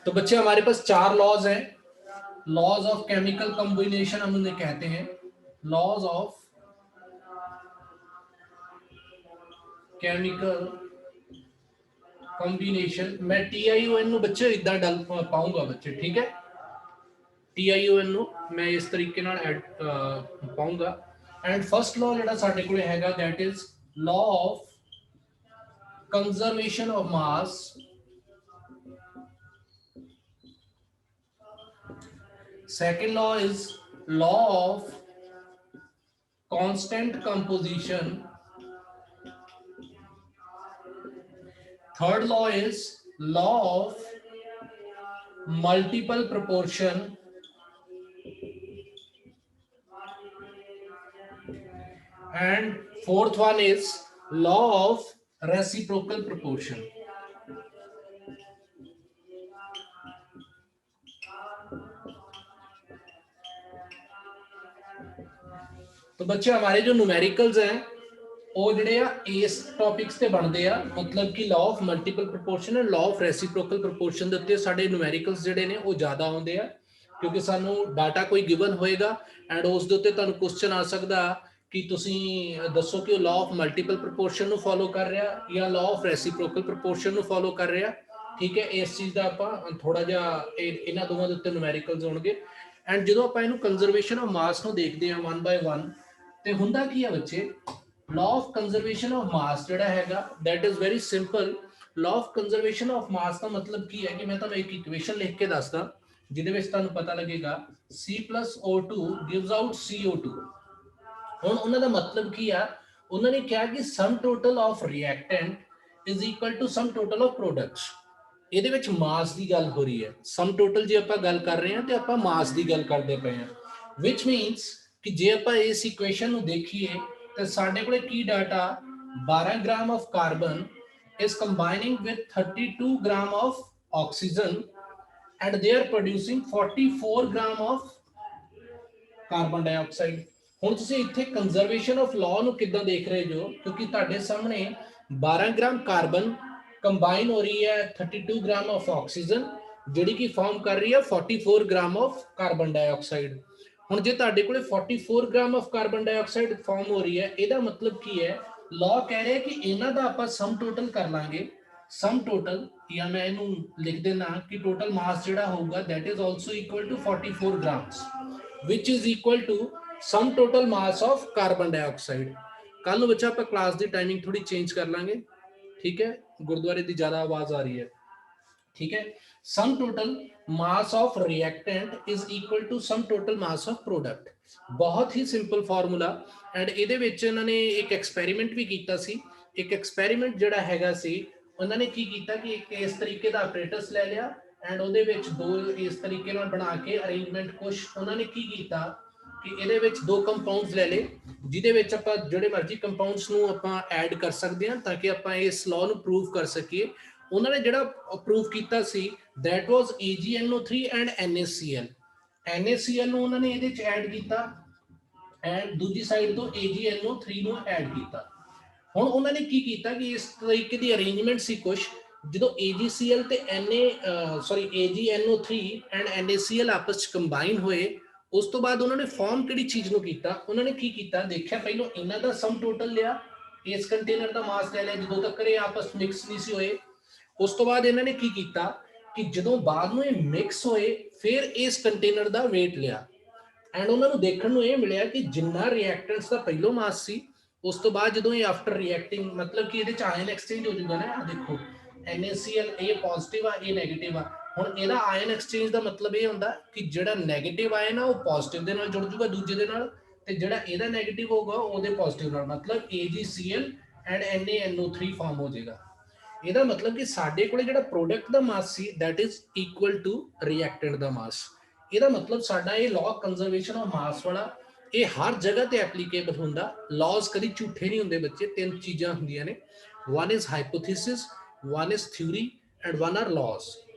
तो बच्चे हमारे पास चार लॉज हैं। लॉज ऑफ केमिकल कॉम्बिनेशन हम उन्हें कहते हैं, लॉज ऑफ केमिकल कॉम्बिनेशन। मैं TION बच्चे इदा डल पाऊंगा बच्चे, ठीक है। TION मैं इस तरीके पाऊंगा। एंड फर्स्ट लॉ जो साडे कोल हैगा that is law of conservation of mass. Second law is law of constant composition. Third law is law of multiple proportion. And fourth one is law of reciprocal proportion. तो बच्चे हमारे जो numericals हैं ਉਹ ਜਿਹੜੇ ਆ ਇਸ ਟੌਪਿਕਸ ਤੇ ਬਣਦੇ ਆ, ਮਤਲਬ ਕਿ law of multiple proportion and law of reciprocal proportion ਦੇ ਉੱਤੇ ਸਾਡੇ ਨਿਊਮੈਰੀਕਲਸ ਜਿਹੜੇ ਨੇ ਉਹ ਜ਼ਿਆਦਾ ਆਉਂਦੇ ਆ, ਕਿਉਂਕਿ ਸਾਨੂੰ ਡਾਟਾ ਕੋਈ ਗਿਵਨ ਹੋਏਗਾ ਐਂਡ ਉਸ ਦੇ ਉੱਤੇ ਤੁਹਾਨੂੰ ਕੁਐਸਚਨ ਆ ਸਕਦਾ ਕਿ ਤੁਸੀਂ ਦੱਸੋ ਕਿ ਉਹ ਲਾਅ ਆਫ ਮਲਟੀਪਲ ਪ੍ਰੋਪੋਰਸ਼ਨ ਨੂੰ ਫੋਲੋ ਕਰ ਰਿਹਾ ਜਾਂ ਲਾਅ ਆਫ ਰੈਸੀਪ੍ਰੋਕਲ ਪ੍ਰੋਪੋਰਸ਼ਨ ਨੂੰ ਫੋਲੋ ਕਰ ਰਿਹਾ, ਠੀਕ ਹੈ। ਇਸ ਚੀਜ਼ ਦਾ ਆਪਾਂ ਥੋੜਾ ਜਿਹਾ ਇਹਨਾਂ ਦੋਵਾਂ ਦੇ ਉੱਤੇ ਨਿਊਮੈਰੀਕਲਸ ਹੋਣਗੇ। ਐਂਡ ਜਦੋਂ ਆਪਾਂ ਇਹਨੂੰ ਕੰਜ਼ਰਵੇਸ਼ਨ ਆਫ ਮਾਸ ਨੂੰ ਦੇਖਦੇ ਹਾਂ 1 by 1 ਤੇ ਹੁੰਦਾ ਕੀ ਆ ਬੱਚੇ, law of conservation of mass ਜਿਹੜਾ ਹੈਗਾ that is very simple। law of conservation of mass ਦਾ ਮਤਲਬ ਕੀ ਹੈ ਕਿ ਮੈਂ ਤੁਹਾਨੂੰ ਇੱਕ ਇਕੁਏਸ਼ਨ ਲਿਖ ਕੇ ਦੱਸਦਾ ਜਿਹਦੇ ਵਿੱਚ ਤੁਹਾਨੂੰ ਪਤਾ ਲੱਗੇਗਾ C+O2 gives out CO2। ਹੁਣ ਉਹਨਾਂ ਦਾ ਮਤਲਬ ਕੀ ਆ, ਉਹਨਾਂ ਨੇ ਕਿਹਾ ਕਿ sum total of reactant is equal to sum total of products। ਇਹਦੇ ਵਿੱਚ ਮਾਸ ਦੀ ਗੱਲ ਹੋ ਰਹੀ ਹੈ। sum total ਜੇ ਆਪਾਂ ਗੱਲ ਕਰ ਰਹੇ ਹਾਂ ਤੇ ਆਪਾਂ ਮਾਸ ਦੀ ਗੱਲ ਕਰਦੇ ਪਏ ਹਾਂ, which means ਕਿ ਜੇ ਆਪਾਂ ਇਸ ਇਕੁਏਸ਼ਨ ਨੂੰ ਦੇਖੀਏ तो साढ़े को की data 12 gram of carbon is combining with 32 gram of oxygen and they are producing 44 gram of carbon dioxide। ਹੁਣ ਤੁਸੀਂ ਇੱਥੇ ਕੰਜ਼ਰਵੇਸ਼ਨ ਆਫ ਲਾਅ ਨੂੰ ਕਿੱਦਾਂ ਦੇਖ ਰਹੇ ਜੋ, ਕਿਉਂਕਿ ਤੁਹਾਡੇ ਸਾਹਮਣੇ 12 ਗ੍ਰਾਮ ਕਾਰਬਨ ਕੰਬਾਈਨ ਹੋ ਰਹੀ ਹੈ 32 ਗ੍ਰਾਮ ਆਫ ਆਕਸੀਜਨ ਜਿਹੜੀ ਕਿ ਫਾਰਮ ਕਰ ਰਹੀ ਹੈ 44 ਗ੍ਰਾਮ ਆਫ ਕਾਰਬਨ ਡਾਈਆਕਸਾਈਡ। ਹੁਣ ਜੇ ਤੁਹਾਡੇ ਕੋਲੇ 44 gram of carbon dioxide form ਹੋ ਰਹੀ ਹੈ, ਇਹਦਾ ਮਤਲਬ ਕੀ ਹੈ, ਲਾਅ ਕਹਿ ਰਿਹਾ ਕਿ ਇਹਨਾਂ ਦਾ ਆਪਾਂ ਸਮ ਟੋਟਲ ਕਰ ਲਾਂਗੇ। ਸਮ ਟੋਟਲ ਜਾਂ ਮੈਂ ਇਹਨੂੰ ਲਿਖ ਦੇਣਾ ਕਿ ਟੋਟਲ ਮਾਸ ਜਿਹੜਾ ਹੋਊਗਾ that is also equal to 44 grams which is equal to sum total mass of carbon dioxide। ਕੱਲ ਨੂੰ ਬੱਚਾ ਆਪਾਂ ਕਲਾਸ ਦੀ ਟਾਈਮਿੰਗ ਥੋੜੀ ਚੇਂਜ ਕਰ ਲਾਂਗੇ, ਠੀਕ ਹੈ। ਗੁਰਦੁਆਰੇ ਦੀ ਜ਼ਿਆਦਾ ਆਵਾਜ਼ ਆ ਰਹੀ ਹੈ, ठीक है। sum total mass of reactant is equal to sum total mass of product। बहुत ही सिंपल फार्मूला। एंड ਇਹਦੇ ਵਿੱਚ ਇਹਨਾਂ ਨੇ ਇੱਕ ਐਕਸਪੈਰੀਮੈਂਟ ਵੀ ਕੀਤਾ ਸੀ। ਇੱਕ ਐਕਸਪੈਰੀਮੈਂਟ ਜਿਹੜਾ ਹੈਗਾ ਸੀ ਉਹਨਾਂ ਨੇ ਕੀ ਕੀਤਾ ਕਿ ਇੱਕ ਇਸ ਤਰੀਕੇ ਦਾ ਆਪਰੇਟਸ ਲੈ ਲਿਆ ਐਂਡ ਉਹਦੇ ਵਿੱਚ ਦੋ ਇਸ ਤਰੀਕੇ ਨਾਲ ਬਣਾ ਕੇ ਅਰੇਂਜਮੈਂਟ ਕੁਝ ਉਹਨਾਂ ਨੇ ਕੀ ਕੀਤਾ ਕਿ ਇਹਦੇ ਵਿੱਚ ਦੋ ਕੰਪਾਊਂਡਸ ਲੈ ਲਏ ਜਿਹਦੇ ਵਿੱਚ ਆਪਾਂ ਜਿਹੜੇ ਮਰਜ਼ੀ ਕੰਪਾਊਂਡਸ ਨੂੰ ਆਪਾਂ ਐਡ ਕਰ ਸਕਦੇ ਹਾਂ ਤਾਂ ਕਿ ਆਪਾਂ ਇਸ ਲਾਅ ਨੂੰ ਪ੍ਰੂਵ ਕਰ ਸਕੀਏ। उन्होंने ਜਿਹੜਾ ਪ੍ਰੂਫ ਕੀਤਾ ਸੀ that was AgNO3 and NaCl। NaCl ਨੂੰ ਉਹਨਾਂ ਨੇ ਇਹਦੇ ਚ ਐਡ ਕੀਤਾ ਐਂਡ ਦੂਜੀ ਸਾਈਡ ਤੋਂ AgNO3 ਨੂੰ ਐਡ ਕੀਤਾ। ਹੁਣ ਉਹਨਾਂ ਨੇ ਕੀ ਕੀਤਾ ਕਿ ਇਸ ਤਰੀਕੇ ਦੀ ਅਰੇਂਜਮੈਂਟ ਸੀ ਕੁਝ, ਜਦੋਂ AgCl ਤੇ AgNO3 ਐਂਡ NaCl ਆਪਸ ਚ ਕੰਬਾਈਨ ਹੋਏ ਉਸ ਤੋਂ ਬਾਅਦ ਉਹਨਾਂ ਨੇ ਫਾਰਮ ਕਿਹੜੀ ਚੀਜ਼ ਨੂੰ ਕੀਤਾ, ਉਹਨਾਂ ਨੇ ਕੀ ਕੀਤਾ ਦੇਖਿਆ ਪਹਿਲਾਂ ਇਹਨਾਂ ਦਾ ਸਮ ਟੋਟਲ ਲਿਆ, ਇਸ ਕੰਟੇਨਰ ਦਾ ਮਾਸ ਲੈ ਲਿਆ ਜਦੋਂ ਤੱਕ ਇਹ ਆਪਸ ਮਿਕਸ ਨਹੀਂ ਸੀ ਹੋਏ। ਉਸ ਤੋਂ ਬਾਅਦ ਇਹਨਾਂ ਨੇ ਕੀ ਕੀਤਾ ਕਿ ਜਦੋਂ ਬਾਅਦ ਨੂੰ ਇਹ ਮਿਕਸ ਹੋਏ ਫਿਰ ਇਸ ਕੰਟੇਨਰ ਦਾ weight ਲਿਆ ਐਂਡ ਉਹਨਾਂ ਨੂੰ ਦੇਖਣ ਨੂੰ ਇਹ ਮਿਲਿਆ ਕਿ ਜਿੰਨਾ ਰਿਐਕਟੈਂਟਸ ਦਾ ਪਹਿਲੋਂ ਮਾਸ ਸੀ ਉਸ ਤੋਂ ਬਾਅਦ ਜਦੋਂ ਇਹ ਆਫਟਰ ਰਿਐਕਟਿੰਗ ਮਤਲਬ ਕਿ ਇਹਦੇ ਚ ਆਇਨ ਐਕਸਚੇਂਜ ਹੋ ਜਾਊਗਾ ਨਾ, ਆ ਦੇਖੋ NaCl ਇਹ ਪੋਜ਼ਿਟਿਵ ਆ ਇਹ ਨੈਗੇਟਿਵ ਆ। ਹੁਣ ਇਹਦਾ ਆਇਨ ਐਕਸਚੇਂਜ ਦਾ ਮਤਲਬ ਇਹ ਹੁੰਦਾ ਕਿ ਜਿਹੜਾ ਨੈਗੇਟਿਵ ਆਇਨ ਆ ਉਹ ਪੋਜ਼ਿਟਿਵ ਦੇ ਨਾਲ ਜੁੜ ਜਾਊਗਾ ਦੂਜੇ ਦੇ ਨਾਲ ਤੇ ਜਿਹੜਾ ਇਹਦਾ ਨੈਗੇਟਿਵ ਹੋਊਗਾ ਉਹਦੇ ਪੋਜ਼ਿਟਿਵ ਨਾਲ, ਮਤਲਬ AgCl ਐਂਡ NaNO3 ਫਾਰਮ ਹੋ ਜਾਏਗਾ। ਇਹਦਾ ਮਤਲਬ ਕਿ ਸਾਡੇ ਕੋਲੇ ਜਿਹੜਾ product the mass C that is equal to reactant ਦਾ ਮਾਸ। ਇਹਦਾ ਮਤਲਬ ਸਾਡਾ ਇਹ ਲਾਅ ਕੰਜ਼ਰਵੇਸ਼ਨ ਆਫ ਮਾਸ ਵਾਲਾ ਇਹ ਹਰ ਜਗ੍ਹਾ ਤੇ ਐਪਲੀਕੇਬਲ ਹੁੰਦਾ। ਲਾਜ਼ ਕਦੀ ਝੂਠੇ ਨਹੀਂ ਹੁੰਦੇ ਬੱਚੇ, ਤਿੰਨ ਚੀਜ਼ਾਂ ਹੁੰਦੀਆਂ ਨੇ, one is hypothesis, one is theory and one are laws।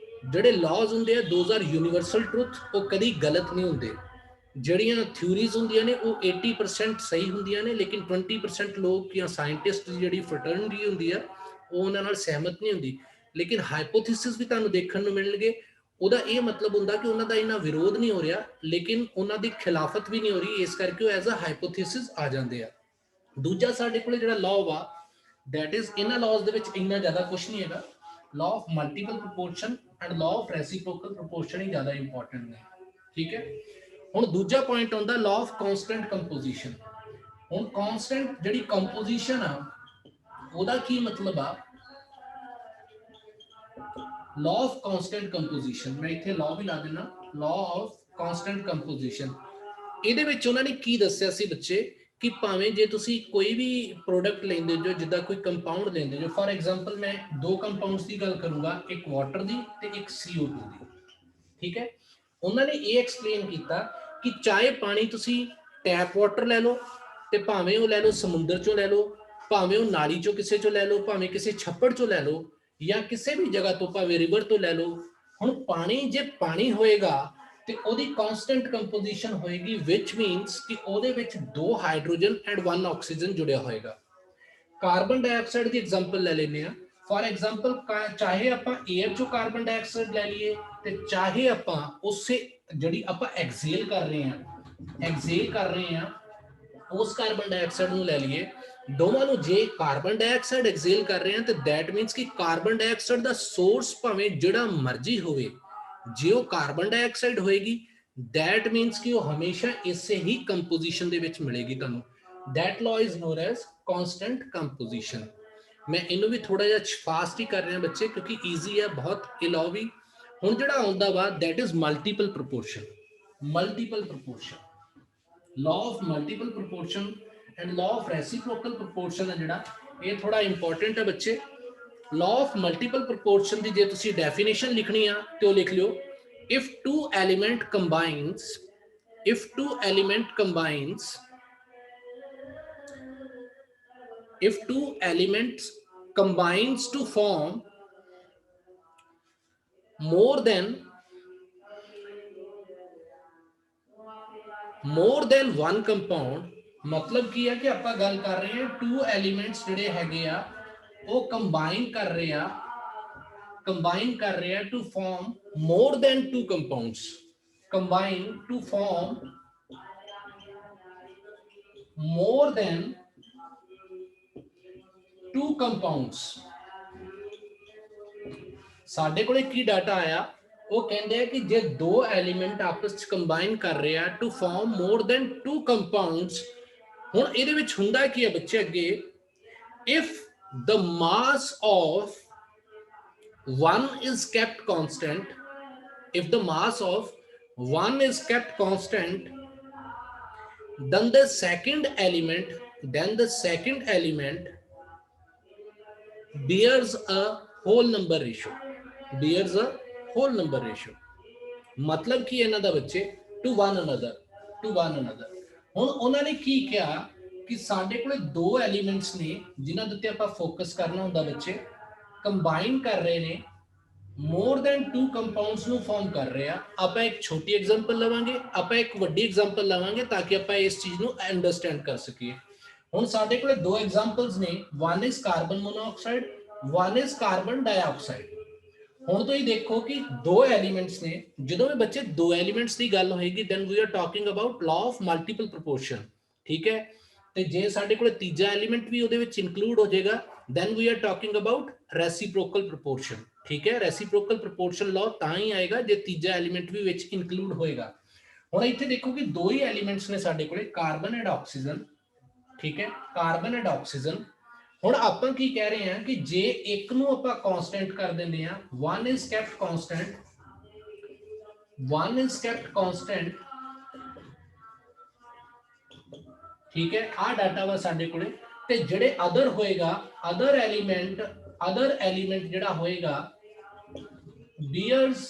ਜਿਹੜੇ ਲਾਜ਼ ਹੁੰਦੇ ਆ those are universal truth, ਉਹ ਕਦੀ ਗਲਤ ਨਹੀਂ ਹੁੰਦੇ। ਜਿਹੜੀਆਂ ਥਿਊਰੀਜ਼ ਹੁੰਦੀਆਂ ਨੇ ਉਹ 80% ਸਹੀ ਹੁੰਦੀਆਂ ਨੇ ਲੇਕਿਨ 20% ਲੋਕ ਜਾਂ ਸਾਇੰਟਿਸਟ ਦੀ ਜਿਹੜੀ ਫਰਟਰਨਿਟੀ ਹੁੰਦੀ ਆ ਉਹ ਉਹਨਾਂ ਨਾਲ ਸਹਿਮਤ ਨਹੀਂ ਹੁੰਦੀ। ਲੇਕਿਨ ਹਾਈਪੋਥੀਸਿਸ ਵੀ ਤੁਹਾਨੂੰ ਦੇਖਣ ਨੂੰ ਮਿਲਣਗੇ, ਉਹਦਾ ਇਹ ਮਤਲਬ ਹੁੰਦਾ ਕਿ ਉਹਨਾਂ ਦਾ ਇੰਨਾ ਵਿਰੋਧ ਨਹੀਂ ਹੋ ਰਿਹਾ, ਲੇਕਿਨ ਉਹਨਾਂ ਦੀ ਖਿਲਾਫਤ ਵੀ ਨਹੀਂ ਹੋ ਰਹੀ, ਇਸ ਕਰਕੇ ਉਹ ਐਜ਼ ਅ ਹਾਈਪੋਥੀਸਿਸ ਆ ਜਾਂਦੇ ਆ। ਦੂਜਾ ਸਾਡੇ ਕੋਲ ਜਿਹੜਾ ਲਾਅ ਵਾ, ਦੈਟ ਇਜ਼ ਇਹਨਾਂ ਲਾਅਸ ਦੇ ਵਿੱਚ ਇੰਨਾ ਜ਼ਿਆਦਾ ਕੁਝ ਨਹੀਂ ਹੈਗਾ। Law of multiple proportion and law of reciprocal proportion ਹੀ ਜ਼ਿਆਦਾ ਇੰਪੋਰਟੈਂਟ ਨੇ, ਠੀਕ ਹੈ। ਹੁਣ ਦੂਜਾ ਪੁਆਇੰਟ ਆਉਂਦਾ ਲਾਅ ਆਫ ਕਾਂਸਟੈਂਟ ਕੰਪੋਜੀਸ਼ਨ। ਹੁਣ ਕਾਂਸਟੈਂਟ ਜਿਹੜੀ ਕੰਪੋਜੀਸ਼ਨ ਆ ਉਹਦਾ ਕੀ ਮਤਲਬ ਆ? law of constant composition, ਮੈਂ ਇੱਥੇ law ਵੀ ਲਾ ਦੇਣਾ, law of constant composition। ਇਹਦੇ ਵਿੱਚ ਉਹਨਾਂ ਨੇ ਕੀ ਦੱਸਿਆ ਸੀ ਬੱਚੇ ਕਿ ਭਾਵੇਂ ਜੇ ਤੁਸੀਂ ਕੋਈ ਵੀ ਪ੍ਰੋਡਕਟ ਲੈਂਦੇ ਜੋ, ਜਿੱਦਾਂ ਕੋਈ ਕੰਪਾਊਂਡ ਲੈਂਦੇ ਜੋ, ਫॉर एग्जांपल ਮੈਂ ਦੋ ਕੰਪਾਊਂਡਸ ਦੀ ਗੱਲ ਕਰੂੰਗਾ, ਇੱਕ ਵਾਟਰ ਦੀ ਤੇ ਇੱਕ CO2 ਦੀ, ਠੀਕ ਹੈ। ਉਹਨਾਂ ਨੇ ਇਹ ਐਕਸਪਲੇਨ ਕੀਤਾ ਕਿ ਚਾਹੇ ਪਾਣੀ ਤੁਸੀਂ ਟੈਪ ਵਾਟਰ ਲੈ ਲਓ ਤੇ ਭਾਵੇਂ ਉਹ ਲੈ ਲਓ ਸਮੁੰਦਰ ਚੋਂ ਲੈ ਲਓ, ਭਾਵੇਂ ਉਹ ਨਾਲੀ ਚੋਂ ਕਿਸੇ ਚੋਂ ਲੈ ਲਓ, ਭਾਵੇਂ ਕਿਸੇ ਛੱਪੜ ਚੋਂ ਲੈ ਲਓ, ਜਾਂ ਕਿਸੇ ਵੀ ਜਗ੍ਹਾ ਤੋਂ, ਭਾਵੇਂ ਰਿਵਰ ਤੋਂ ਲੈ ਲਓ। ਹੁਣ ਪਾਣੀ ਜੇ ਪਾਣੀ ਹੋਏਗਾ ਤੇ ਉਹਦੀ ਕਾਂਸਟੈਂਟ ਕੰਪੋਜੀਸ਼ਨ ਹੋਏਗੀ, ਵਿਚ ਮੀਨਸ ਕਿ ਉਹਦੇ ਵਿੱਚ 2 ਹਾਈਡਰੋਜਨ ਐਂਡ 1 ਆਕਸੀਜਨ ਜੁੜਿਆ ਹੋਏਗਾ। ਕਾਰਬਨ ਡਾਈਆਕਸਾਈਡ ਦੀ ਐਗਜ਼ਾਮਪਲ ਲੈ ਲੈਂਦੇ ਆ। ਫॉर एग्जांपल ਚਾਹੇ ਆਪਾਂ 에ਅਰ ਚੋਂ ਕਾਰਬਨ ਡਾਈਆਕਸਾਈਡ ਲੈ ਲਈਏ ਤੇ ਚਾਹੇ ਆਪਾਂ ਉਸੇ ਜਿਹੜੀ ਆਪਾਂ ਐਕਸੇਲ ਕਰ ਰਹੇ ਆ ਉਸ ਕਾਰਬਨ ਡਾਈਆਕਸਾਈਡ ਨੂੰ ਲੈ ਲਈਏ, ਦੋਵਾਂ ਨੂੰ ਜੇ ਕਾਰਬਨ ਡਾਈਆਕਸਾਈਡ ਐਕਸੇਲ ਕਰ ਰਹੇ ਆ ਤੇ ਦੈਟ ਮੀਨਸ ਕਿ ਕਾਰਬਨ ਡਾਈਆਕਸਾਈਡ ਦਾ ਸੋਰਸ ਭਾਵੇਂ ਜਿਹੜਾ ਮਰਜ਼ੀ ਹੋਵੇ, ਜੇ ਉਹ ਕਾਰਬਨ ਡਾਈਆਕਸਾਈਡ ਹੋਏਗੀ ਦੈਟ ਮੀਨਸ ਕਿ ਉਹ ਹਮੇਸ਼ਾ ਇਸੇ ਹੀ ਕੰਪੋਜੀਸ਼ਨ ਦੇ ਵਿੱਚ ਮਿਲੇਗੀ ਤੁਹਾਨੂੰ। That law is non as constant composition. ਮੈਂ ਇਹਨੂੰ ਵੀ ਥੋੜਾ ਜਿਹਾ ਫਾਸਟ ਹੀ ਕਰ ਰਿਹਾ ਬੱਚੇ, ਕਿਉਂਕਿ ਈਜ਼ੀ ਹੈ ਬਹੁਤ ਇਹ ਲਾਅ ਵੀ। ਹੁਣ ਜਿਹੜਾ ਆਉਂਦਾ ਵਾ that is multiple proportion. law of multiple proportion and law of reciprocal proportion है जिहड़ा ये थोड़ा इंपॉर्टेंट है बच्चे। law of multiple proportion की जे तुसी definition लिखनी है तो लिख लियो, if two element combines to form more than one compound, मतलब की है कि ਆਪਾਂ ਗੱਲ ਕਰ ਰਹੇ ਹਾਂ two elements ਜਿਹੜੇ ਹੈਗੇ ਆ ਉਹ combine ਕਰ ਰਹੇ ਆ to form more than two compounds, combine to form more than two compounds। ਸਾਡੇ ਕੋਲੇ ਕੀ ਡਾਟਾ ਆਇਆ, ਉਹ ਕਹਿੰਦੇ ਆ ਕਿ ਜੇ ਦੋ ਐਲੀਮੈਂਟ ਆਪਸ ਚ ਕੰਬਾਈਨ ਕਰ ਰਹੇ ਆ to form more than 2 compounds. ਹੁਣ ਇਹਦੇ ਵਿੱਚ ਹੁੰਦਾ ਕੀ ਹੈ ਬੱਚੇ ਅੱਗੇ, if the mass of one is kept constant, if the mass of one is kept constant, then the second element bears a whole number ratio, मतलब कि ਇਹਨਾਂ ਦਾ ਬੱਚੇ to one another। ਹੁਣ ਉਹਨਾਂ ਨੇ ਕੀ ਕਿਹਾ ਕਿ ਸਾਡੇ ਕੋਲੇ ਦੋ ਐਲੀਮੈਂਟਸ ਨੇ ਜਿਨ੍ਹਾਂ ਦੇ ਉੱਤੇ ਆਪਾਂ ਫੋਕਸ ਕਰਨਾ ਹੁੰਦਾ ਬੱਚੇ, ਕੰਬਾਈਨ ਕਰ ਰਹੇ ਨੇ, ਮੋਰ ਦੈਨ 2 ਕੰਪਾਊਂਡਸ ਨੂੰ ਫਾਰਮ ਕਰ ਰਹੇ ਆ। ਆਪਾਂ ਇੱਕ ਛੋਟੀ ਐਗਜ਼ਾਮਪਲ ਲਵਾਂਗੇ, ਆਪਾਂ ਇੱਕ ਵੱਡੀ ਐਗਜ਼ਾਮਪਲ ਲਵਾਂਗੇ ਤਾਂ ਕਿ ਆਪਾਂ ਇਸ ਚੀਜ਼ ਨੂੰ ਅੰਡਰਸਟੈਂਡ ਕਰ ਸਕੀਏ। ਹੁਣ ਸਾਡੇ ਕੋਲੇ ਦੋ ਐਗਜ਼ਾਮਪਲਸ ਨੇ, one is carbon monoxide, one is carbon dioxide. ਹੁਣ ਤੁਸੀਂ ਦੇਖੋ ਕਿ ਦੋ ਐਲੀਮੈਂਟਸ ਨੇ, ਜਦੋਂ ਵੀ ਬੱਚੇ ਦੋ ਐਲੀਮੈਂਟਸ ਦੀ ਗੱਲ ਹੋਏਗੀ then we are talking about law of multiple proportion, ਠੀਕ ਹੈ। ਤੇ ਜੇ ਸਾਡੇ ਕੋਲੇ ਤੀਜਾ ਐਲੀਮੈਂਟ ਵੀ ਉਹਦੇ ਵਿੱਚ ਇਨਕਲੂਡ ਹੋ ਜਾਏਗਾ then we are talking about reciprocal proportion, ठीक है। reciprocal proportion law ਤਾਂ ਹੀ ਆਏਗਾ ਜੇ ਤੀਜਾ ਐਲੀਮੈਂਟ ਵੀ ਵਿੱਚ ਇਨਕਲੂਡ ਹੋਏਗਾ। ਹੁਣ ਇੱਥੇ ਦੇਖੋ ਕਿ ਦੋ ਹੀ ਐਲੀਮੈਂਟਸ ਨੇ ਸਾਡੇ ਕੋਲੇ, ਕਾਰਬਨ ਐਂਡ ਆਕਸੀਜਨ, ਠੀਕ ਹੈ, ਕਾਰਬਨ ਐਂਡ ਆਕਸੀਜਨ। ਹੁਣ ਆਪਾਂ ਕੀ ਕਹਿ ਰਹੇ ਹਾਂ ਕਿ ਜੇ ਇੱਕ ਨੂੰ ਆਪਾਂ ਕਾਂਸਟੈਂਟ ਕਰ ਦਿੰਦੇ ਆ, one is kept constant, ठीक है, ਆ ਡਾਟਾ ਵਾ ਸਾਡੇ ਕੋਲੇ। ਤੇ ਜਿਹੜੇ ਅਦਰ ਹੋਏਗਾ, ਅਦਰ ਐਲੀਮੈਂਟ ਜਿਹੜਾ ਹੋਏਗਾ bears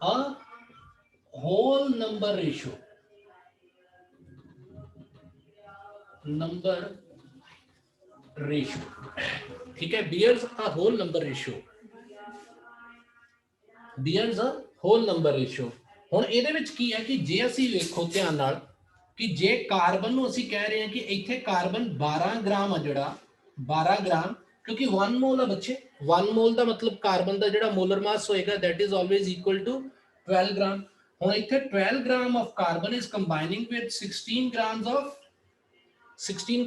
a whole number ratio, ठीक है, bears a whole number ratio। ਹੁਣ ਇਹਦੇ ਵਿੱਚ ਕੀ ਹੈ ਕਿ ਜੇ ਅਸੀਂ ਵੇਖੋ ਧਿਆਨ ਨਾਲ ਕਿ ਜੇ ਕਾਰਬਨ ਨੂੰ ਅਸੀਂ ਕਹਿ ਰਹੇ ਹਾਂ ਕਿ ਇੱਥੇ ਕਾਰਬਨ 12 ਗ੍ਰਾਮ ਆ, ਜਿਹੜਾ 12 ਗ੍ਰਾਮ, ਕਿਉਂਕਿ 1 ਮੋਲ ਆ ਬੱਚੇ, 1 मोल का मतलब कार्बन का जो मोलर मास होएगा that is always equal to 12 gram. हुण इत्थे 12 gram of carbon is combining with 16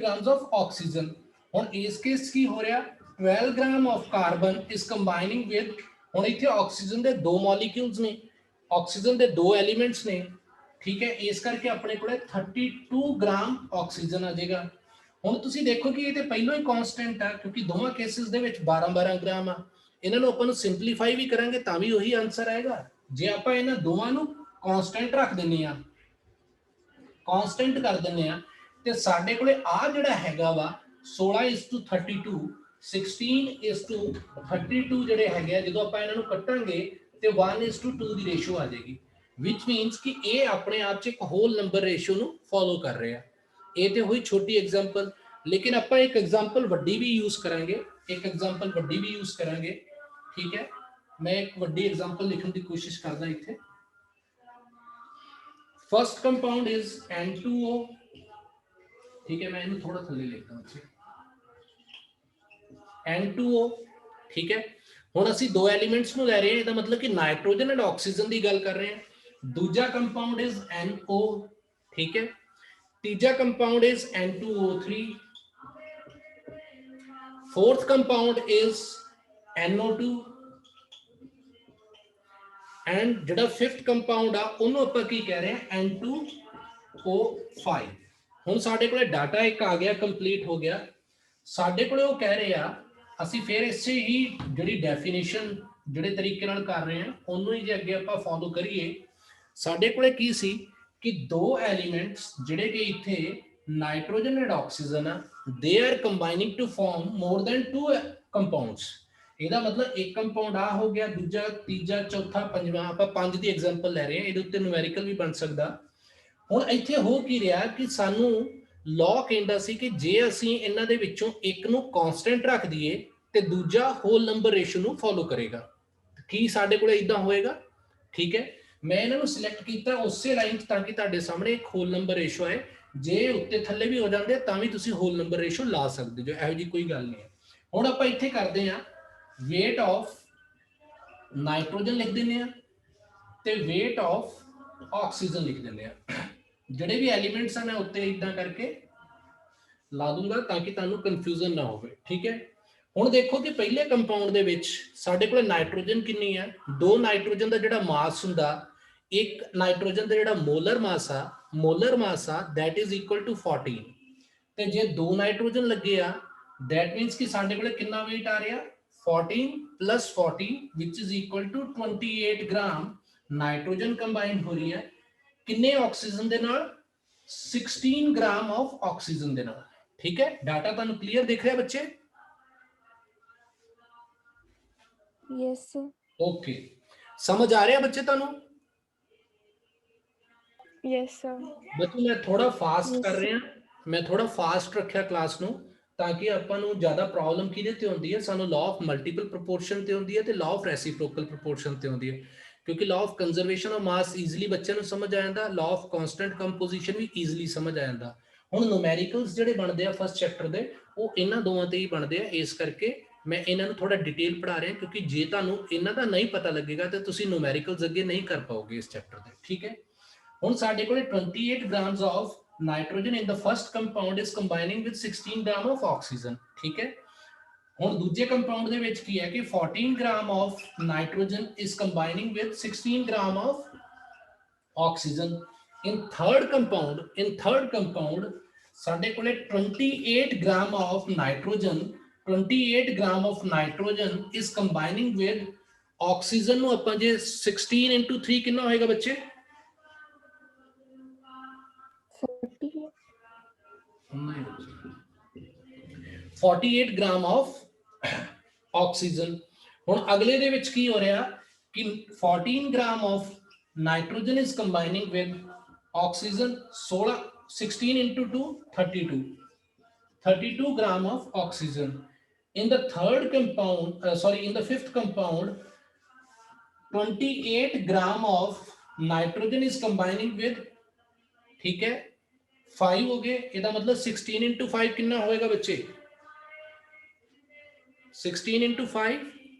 grams of oxygen। ਹੁਣ ਇਸ ਕੇਸ ਕੀ ਹੋ ਰਿਹਾ 12 ग्राम of carbon is combining with, ਹੁਣ ਇੱਥੇ ਆਕਸੀਜਨ ਦੇ ਦੋ ਮੋਲੀਕਿਊਲਸ ਨੇ, ਆਕਸੀਜਨ ਦੇ ਦੋ ਐਲੀਮੈਂਟਸ ਨੇ, ਠੀਕ ਹੈ, ਇਸ ਕਰਕੇ ਆਪਣੇ ਕੋਲੇ 32 ਗ੍ਰਾਮ ਆਕਸੀਜਨ ਆ ਜਾਏਗਾ। ਹੁਣ ਤੁਸੀਂ ਦੇਖੋ ਕਿ ਇਹ ਤੇ ਪਹਿਲਾਂ ਹੀ ਕਾਂਸਟੈਂਟ ਆ ਕਿਉਂਕਿ ਦੋਵਾਂ ਕੇਸਿਸ ਦੇ ਵਿੱਚ 12 ਗ੍ਰਾਮ ਆ। ਇਹਨਾਂ ਨੂੰ ਆਪਾਂ ਨੂੰ ਸਿੰਪਲੀਫਾਈ ਵੀ ਕਰਾਂਗੇ ਤਾਂ ਵੀ ਉਹੀ ਆਨਸਰ ਆਏਗਾ। ਜੇ ਆਪਾਂ ਇਹਨਾਂ ਦੋਵਾਂ ਨੂੰ ਕਾਂਸਟੈਂਟ ਰੱਖ ਦਿੰਨੇ ਆ, ਕਾਂਸਟੈਂਟ ਕਰ ਦਿੰਨੇ ਆ, ਤੇ ਸਾਡੇ ਕੋਲੇ ਆ ਜਿਹੜਾ ਹੈਗਾ ਵਾ 16:32 16:32 ਜਿਹੜੇ ਹੈਗੇ ਆ, ਜਦੋਂ ਆਪਾਂ ਇਹਨਾਂ ਨੂੰ ਕੱਟਾਂਗੇ ਤੇ 1:2 ਦੀ ਰੇਸ਼ੋ ਆ ਜਾਏਗੀ, which means ਕਿ ਇਹ ਆਪਣੇ ਆਪ ਚ ਇੱਕ ਹੋਲ ਨੰਬਰ ਰੇਸ਼ੋ ਨੂੰ ਫੋਲੋ ਕਰ ਰਿਹਾ। ਇਹ ਤੇ ਹੋਈ ਛੋਟੀ ਐਗਜ਼ਾਮਪਲ, ਲੇਕਿਨ ਆਪਾਂ ਇੱਕ ਐਗਜ਼ਾਮਪਲ ਵੱਡੀ ਵੀ ਯੂਜ਼ ਕਰਾਂਗੇ, ਇੱਕ ਐਗਜ਼ਾਮਪਲ ਵੱਡੀ ਵੀ ਯੂਜ਼ ਕਰਾਂਗੇ, ਠੀਕ ਹੈ। ਮੈਂ ਇੱਕ ਵੱਡੀ ਐਗਜ਼ਾਮਪਲ ਲਿਖਣ ਦੀ ਕੋਸ਼ਿਸ਼ ਕਰਦਾ ਇੱਥੇ। फर्स्ट कंपाउंड इज N2O, ठीक है, मैं इन्हें थोड़ा थल्ले लिखता हूं, N2O, ठीक है। हुण असीं दो एलिमेंट्स नूं लै रहे हैं, इसदा मतलब कि नाइट्रोजन एंड ऑक्सीजन की गल कर रहे हैं। दूजा कंपाउंड इज NO, ठीक है। तीजा compound is N2O3, fourth compound is NO2 and जिहड़ा फिफ्थ कंपाउंड आ उहनूं आपां की कह रहे हैं N2O5। हुण साडे कोले डाटा एक आ गया, कंप्लीट हो गया। साडे कोले वो कह रहे आ, असीं फिर इसे ही जिहड़ी डेफिनेशन जिहड़े तरीके नाल कर रहे हैं उहनूं ही जे अगे आपां फॉलो करिए। साडे कोले की सी कि दो एलीमेंट्स जिहड़े कि इत्थे नाइट्रोजन एंड ऑक्सीजन आ, they are combining to form more than 2 compounds. ਇਹਦਾ मतलब एक कंपाउंड आ हो गया, दूजा तीजा चौथा पंजवां, ਆਪਾਂ ਪੰਜ ਦੀ ਐਗਜ਼ਾਮਪਲ ਲੈ ਰਹੇ ਹਾਂ, ਇਹਦੇ ਉੱਤੇ ਨੂਮੈਰੀਕਲ ਵੀ ਬਣ ਸਕਦਾ। ਹੁਣ ਇੱਥੇ ਹੋ ਕੀ ਰਿਹਾ ਕਿ ਸਾਨੂੰ ਲਾਅ ਕਹਿੰਦਾ ਸੀ ਕਿ ਜੇ ਅਸੀਂ ਇਹਨਾਂ ਦੇ ਵਿੱਚੋਂ ਇੱਕ ਨੂੰ ਕਾਂਸਟੈਂਟ ਰੱਖ ਦਈਏ ਤੇ ਦੂਜਾ ਹੋਲ ਨੰਬਰ ਰੇਸ਼ੋ ਨੂੰ ਫੋਲੋ ਕਰੇਗਾ। ਕੀ ਸਾਡੇ ਕੋਲੇ ਇਦਾਂ ਹੋਏਗਾ, ਠੀਕ ਹੈ। ਮੈਂ ਇਹਨਾਂ ਨੂੰ ਸਿਲੈਕਟ ਕੀਤਾ ਉਸੇ ਲਾਈਨ ਤਾਂ ਕਿ ਤੁਹਾਡੇ ਸਾਹਮਣੇ ਇੱਕ ਹੋਲ ਨੰਬਰ ਰੇਸ਼ੋ ਹੈ। ਜੇ ਉੱਤੇ ਥੱਲੇ ਵੀ ਹੋ ਜਾਂਦੇ ਤਾਂ ਵੀ ਤੁਸੀਂ ਹੋਲ ਨੰਬਰ ਰੇਸ਼ੋ ਲਾ ਸਕਦੇ ਜੋ, ਇਹੋ ਜੀ ਕੋਈ ਗੱਲ ਨਹੀਂ ਹੈ। ਹੁਣ ਆਪਾਂ ਇੱਥੇ ਕਰਦੇ ਹਾਂ वेट ऑफ नाइट्रोजन लिख देने ते वेट ऑफ ऑक्सीजन लिख देने। जिहड़े भी एलीमेंट्स हैं मैं उत्ते इदां करके ला दूंगा ताकि तुहानू कन्फ्यूजन ना होवे, ठीक है। हुण देखो कि पहले कंपाउंड दे विच साडे कोल नाइट्रोजन कितनी है, दो नाइट्रोजन दा जिहड़ा मास हुंदा, एक नाइट्रोजन दा जिहड़ा मोलर मास आ दैट इज इक्वल टू 14 ते जे दो नाइट्रोजन लगे आ दैट मीनस कि साडे कोल कितना वेट आ रहा 14 plus 14 which is equal to 28 gram nitrogen combine हो रही है किन्ने ऑक्सीजन दे नाल 16 ग्राम ऑफ ऑक्सीजन दे नाल, ठीक है। डाटा तुहानू क्लियर दिख रहा है बच्चे? Yes sir. ओके, समझ आ रहा है बच्चे तुहानू? Yes sir. बच्चे मैं थोड़ा फास्ट कर रहा, मैं थोड़ा फास्ट रखा क्लास नू ताकि ਆਪਾਂ ਨੂੰ ਜ਼ਿਆਦਾ ਪ੍ਰੋਬਲਮ ਕਿਹਦੇ ਤੇ ਹੁੰਦੀ ਹੈ, ਸਾਨੂੰ ਲਾਅ ਆਫ ਮਲਟੀਪਲ ਪ੍ਰੋਪੋਰਸ਼ਨ ਤੇ ਹੁੰਦੀ ਹੈ ਤੇ ਲਾਅ ਆਫ ਰੈਸੀਪ੍ਰੋਕਲ ਪ੍ਰੋਪੋਰਸ਼ਨ ਤੇ ਹੁੰਦੀ ਹੈ। ਕਿਉਂਕਿ law of conservation of mass easily ਬੱਚਿਆਂ ਨੂੰ ਸਮਝ ਆ ਜਾਂਦਾ, ਲਾਅ ਆਫ ਕਾਂਸਟੈਂਟ ਕੰਪੋਜੀਸ਼ਨ ਵੀ ਈਜ਼ੀਲੀ ਸਮਝ ਆ ਜਾਂਦਾ। ਹੁਣ ਨੂਮੈਰੀਕਲਸ ਜਿਹੜੇ ਬਣਦੇ ਆ ਫਸਟ ਚੈਪਟਰ ਦੇ ਉਹ ਇਹਨਾਂ ਦੋਵਾਂ ਤੇ ਹੀ ਬਣਦੇ ਆ, ਇਸ ਕਰਕੇ ਮੈਂ ਇਹਨਾਂ ਨੂੰ ਥੋੜਾ ਡਿਟੇਲ ਪੜ੍ਹਾ ਰਿਹਾ ਕਿਉਂਕਿ ਜੇ ਤੁਹਾਨੂੰ ਇਹਨਾਂ ਦਾ ਨਹੀਂ ਪਤਾ ਲੱਗੇਗਾ ਤਾਂ ਤੁਸੀਂ ਨੂਮੈਰੀਕਲਸ ਅੱਗੇ ਨਹੀਂ ਕਰ ਪਾਓਗੇ ਇਸ ਚੈਪਟਰ ਦੇ, ਠੀਕ ਹੈ। ਹੁਣ ਸਾਡੇ ਕੋਲੇ 28 grams of nitrogen in the first compound is combining with 16 gram of oxygen, ठीक है। ਹੁਣ ਦੂਜੇ ਕੰਪਾਊਂਡ ਦੇ ਵਿੱਚ ਕੀ ਹੈ ਕਿ 14 gram of nitrogen is combining with 16 gram of oxygen। in third compound ਸਾਡੇ ਕੋਲੇ 28 gram of nitrogen is combining with oxygen ਨੂੰ ਆਪਾਂ ਜੇ 16 into 3 ਕਿੰਨਾ ਹੋਏਗਾ ਬੱਚੇ 48 ग्राम ऑफ ऑक्सीजन। हुण अगले दे विच की हो रहा कि 14 gram of nitrogen is combining with oxygen 16 into 2 32 gram of oxygen. in the third compound in the fifth compound 28 gram of nitrogen is combining with, ठीक है, 5 हो गए। ਇਹਦਾ मतलब 16 into 5 कितना होएगा बच्चे 16 into 5